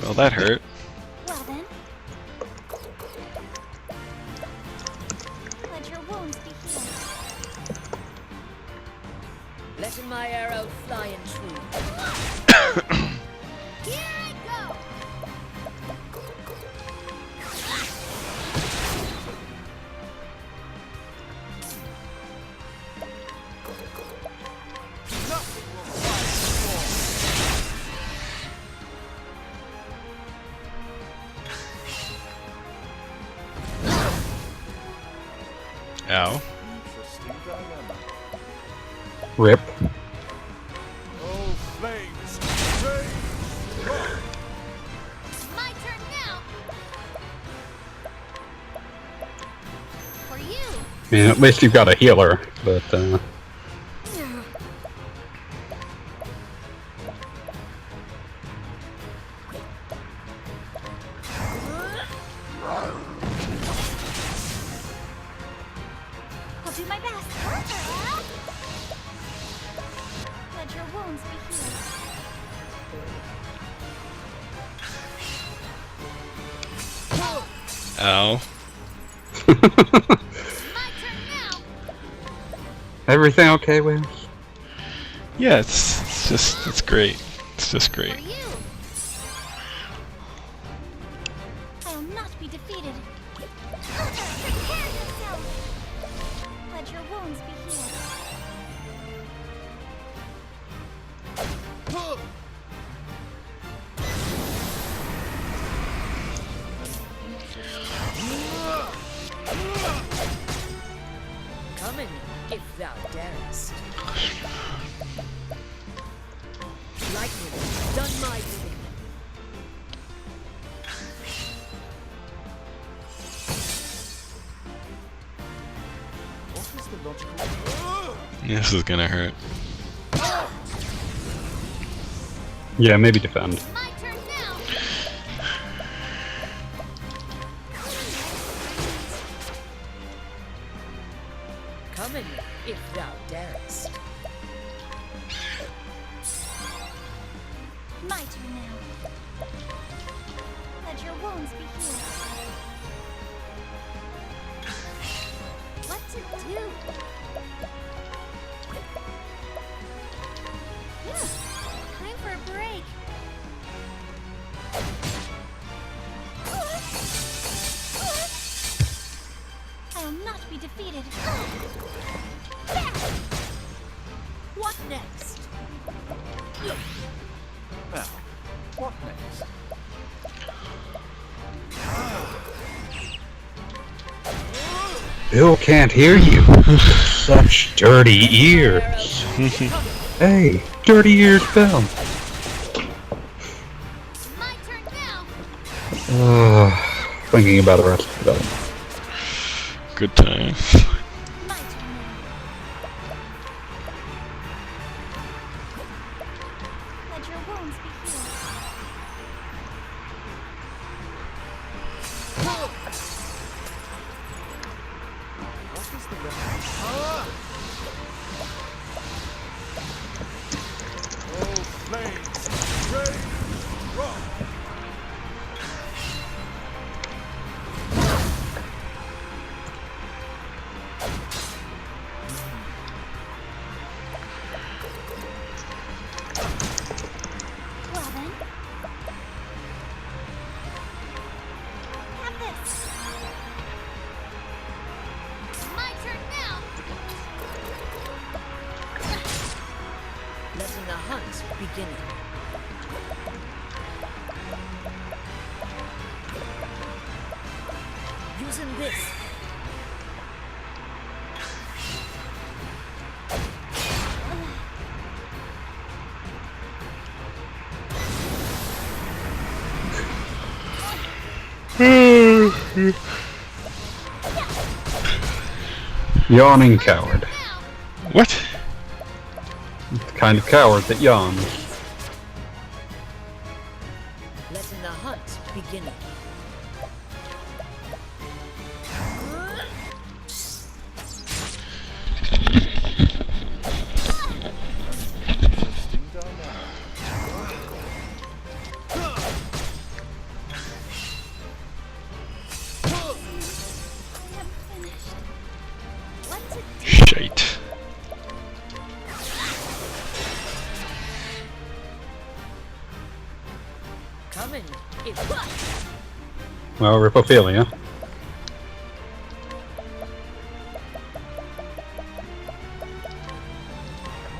Well, that hurt. Well then. Let your wounds be healed. Letting my arrow flying true. Here I go. Ow. Interesting dilemma. Rip. Oh, flames! Rage! My turn now. For you. I mean, at least you've got a healer, but, I'll do my best. Let your wounds be healed. Ow. My turn now. everything okay, Williams? Yeah, it's great. It's just great. For you. I will not be defeated. Prepare yourself. Let your wounds be healed. Come in, if thou darest. Lightning, done my bidding. What is the logical? This is gonna hurt. Yeah, maybe defend. My turn now. Come in, if thou darest. My turn now. Let your wounds be healed. What to do? Yeah, time for a break. I will not be defeated. What next? Now, what next? Bill can't hear you. Such dirty ears. Hey, dirty ears, Bill. thinking about Arrested Development. Good times. My turn now. Let your wounds be healed. What is the rest? Oh, flames! Rage! Rock! Well then. Have this. My turn now. Letting the hunt begin. Using this. Yawning coward. What? The kind of coward that yawns. Letting the hunt begin. Interesting dynamic. I am finished. What's it do? Shite. Coming. It Well, Ripophilia. How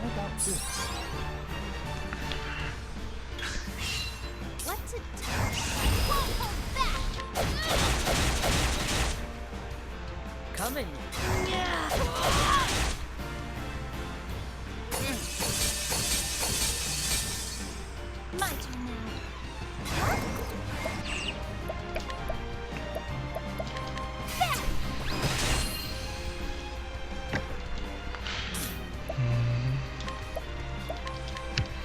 about this? What's it do? Won't hold back. coming. My turn now.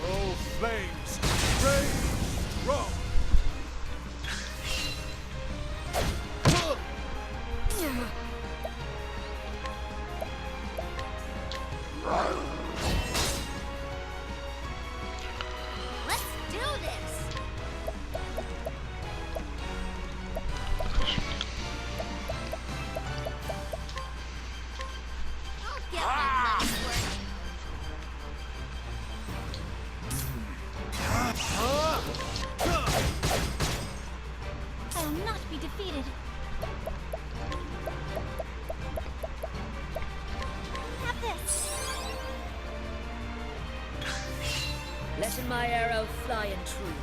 Oh, flames! Rage! Rock! Let's do this. I'll get my money's worth. I will not be defeated. Have this. Letting my arrow fly and true.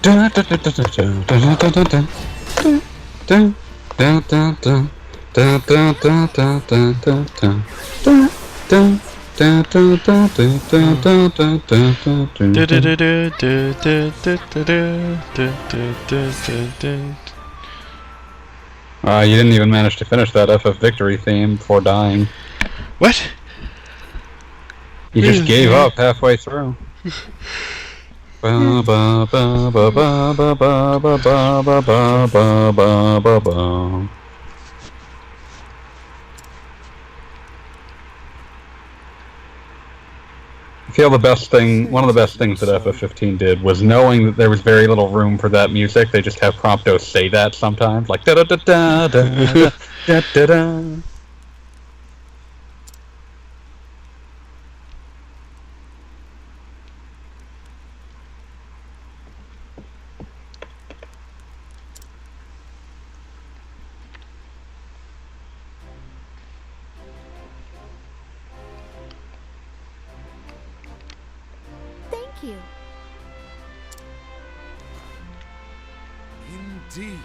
Dun, dun, dun, dun, dun, dun, dun, dun, dun. Dun, dun, dun, dun. Dun, dun, dun, dun, dun, dun, dun. Dun, dun, dun, dun, dun, dun, dun, dun, dun, dun, dun, dun, dun. You didn't even manage to finish that FF Victory theme before dying. What? You just gave up halfway through. Ba ba ba ba ba ba ba ba ba ba ba ba ba ba. I feel the best thing, one of the best things that FF15 did was knowing that there was very little room for that music. They just have Prompto say that sometimes, like da da da da da da da da. Thank you. Indeed.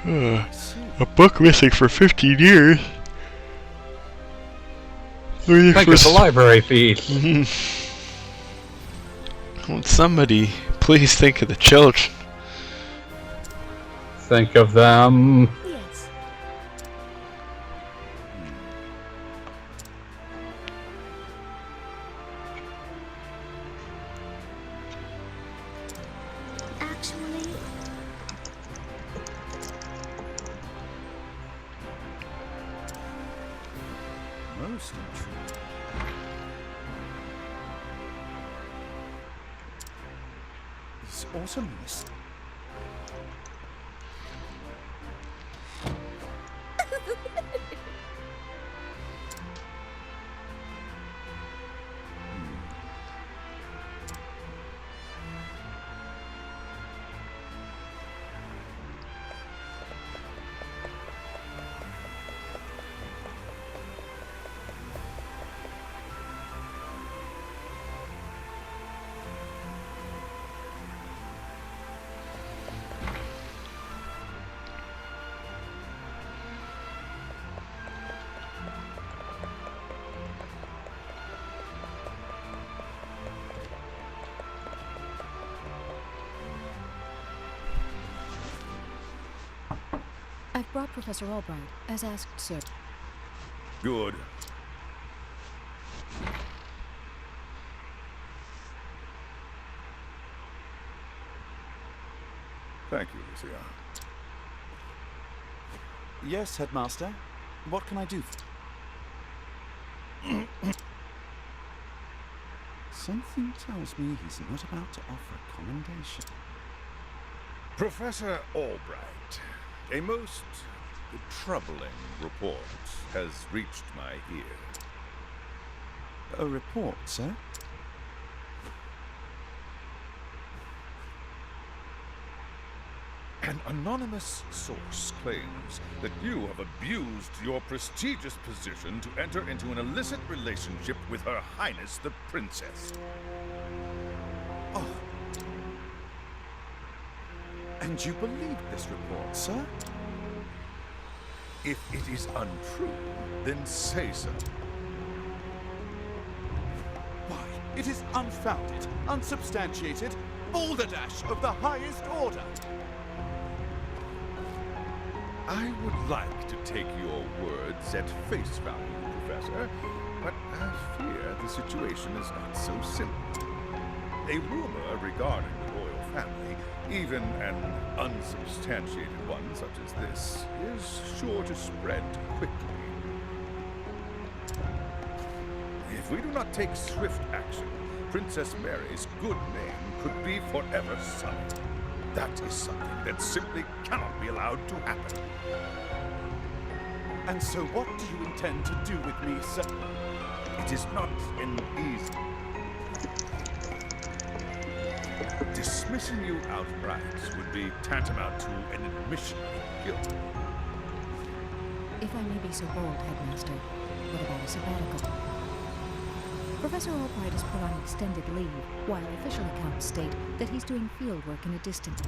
A book missing for 15 years. Think of the library fees. Won't somebody please think of the children? Think of them. Yes. Actually, Most intriguing. Is Autumnus? I've brought Professor Albright, as asked, sir. Good. Thank you, Lucia. Yes, Headmaster. What can I do for Something tells me he's not about to offer a commendation. Professor Albright, a most troubling report has reached my ear. A report, sir? An anonymous source claims that you have abused your prestigious position to enter into an illicit relationship with Her Highness the Princess. Oh. And you believe this report, sir? If it is untrue, then say so. Why, it is unfounded, unsubstantiated, balderdash of the highest order. I would like to take your words at face value, Professor, but I fear the situation is not so simple. A rumor regarding the royal family, even an unsubstantiated one such as this, is sure to spread quickly. If we do not take swift action, Princess Mary's good name could be forever sullied. That is something that simply cannot be allowed to happen. And so what do you intend to do with me, sir? It is not an easy. Dismissing you outright would be tantamount to an admission of guilt. If I may be so bold, Headmaster, what about a sabbatical? Professor Albright is put on extended leave, while official accounts state that he's doing fieldwork in a distant...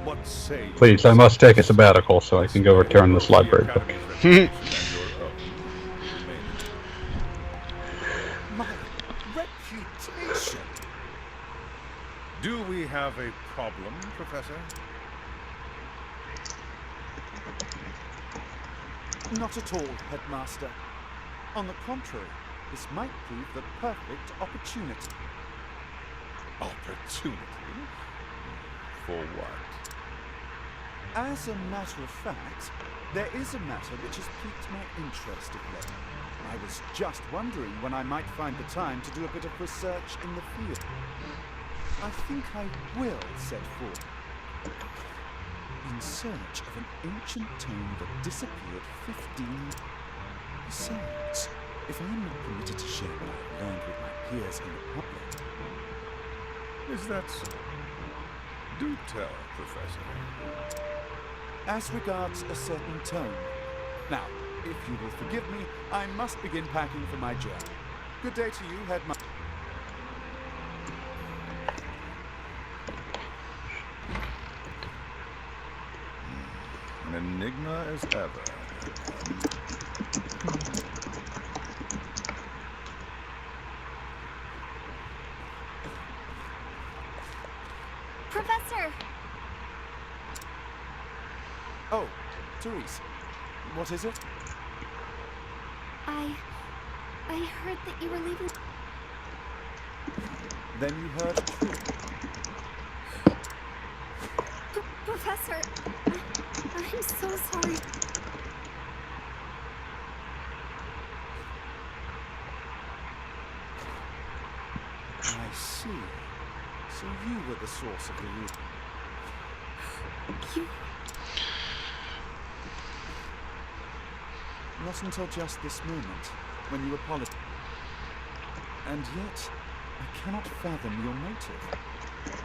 What say you? Please, I must take a sabbatical so I can go return this library book. My reputation. Do we have a problem, Professor? Not at all, Headmaster. On the contrary, this might prove the perfect opportunity. Opportunity? For what? As a matter of fact, there is a matter which has piqued my interest of late. I was just wondering when I might find the time to do a bit of research in the field. I think I will set forth in search of an ancient tome that disappeared 15... Besides, if I am not permitted to share what I have learned with my peers in the public... Is that so? Do tell, Professor. As regards a certain tome. Now, if you will forgive me, I must begin packing for my journey. Good day to you, Headmaster. enigma as ever. Professor! Oh, Therese. What is it? I heard that you were leaving. Then you heard true. Professor, I'm so sorry. I see. So you were the source of the root. You... Not until just this moment, when you apologized. And yet, I cannot fathom your motive.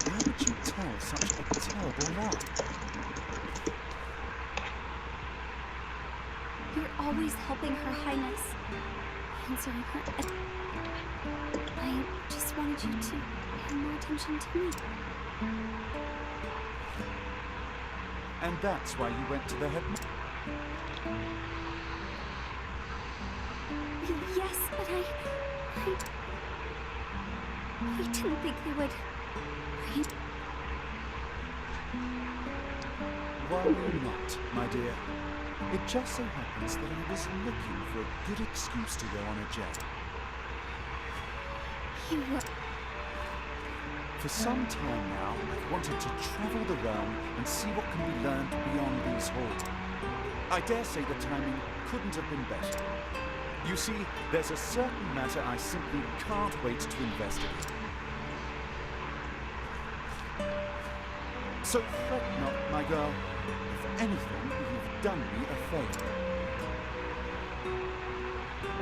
Why would you tell such a terrible lie? You're always helping Her Highness. Answering her... I just wanted you to pay more attention to me. And that's why you went to the headmaster? Yes, but I didn't think they would... Worry not, my dear. It just so happens that I was looking for a good excuse to go on a jet. You were... For some time now, I've wanted to travel the realm and see what can be learned beyond these halls. I dare say the timing couldn't have been better. You see, there's a certain matter I simply can't wait to investigate. So fret not, my girl. If anything, you've done me a favor.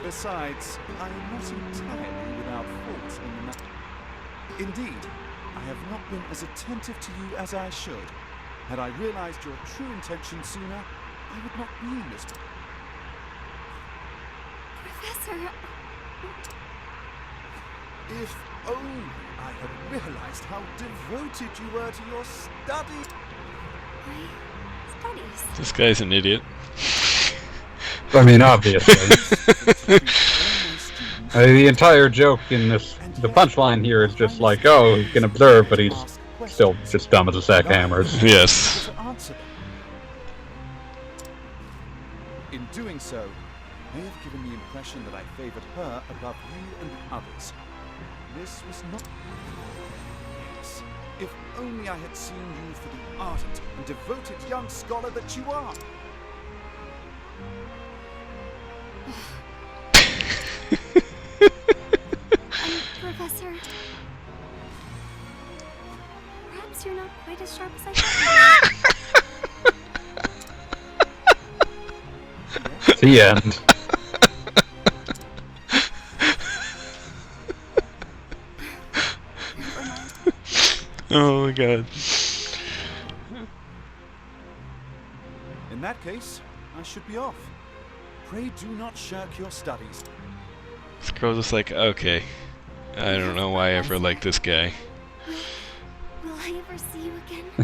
Besides, I am not entirely without fault in the matter. Indeed, I have not been as attentive to you as I should. Had I realized your true intention sooner, I would not be in this. Professor... If only I had realized how devoted you were to your study. My studies? This guy's an idiot. I mean, obviously. The entire joke in this, the punchline here is just like, oh, he can observe, but he's still just dumb as a sack of hammers. Yes. In doing so, I have given the impression that I favored her above you and others. This was not... Yes, if only I had seen you for the ardent and devoted young scholar that you are. Professor... Perhaps you're not quite as sharp as I thought. The end. Oh my god. In that case, I should be off. Pray do not shirk your studies. This girl's just like, okay. I don't know why I ever liked this guy. Will I ever see you again? I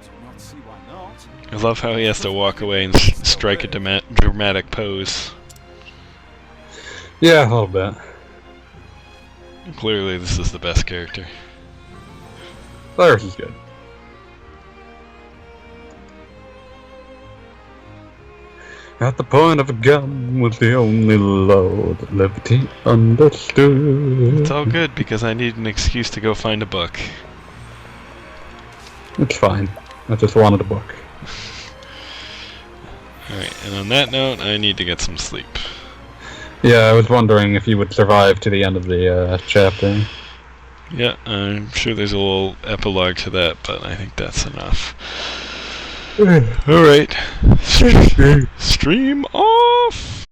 do not see why not. I love how he has to walk away and strike a dramatic pose. Yeah, a little bit. Clearly this is the best character. Cyrus is good. At the point of a gun was the only law that liberty understood. It's all good because I need an excuse to go find a book. It's fine. I just wanted a book. Alright, and on that note, I need to get some sleep. Yeah, I was wondering if you would survive to the end of the chapter. Yeah, I'm sure there's a little epilogue to that, but I think that's enough. Alright. Stream off!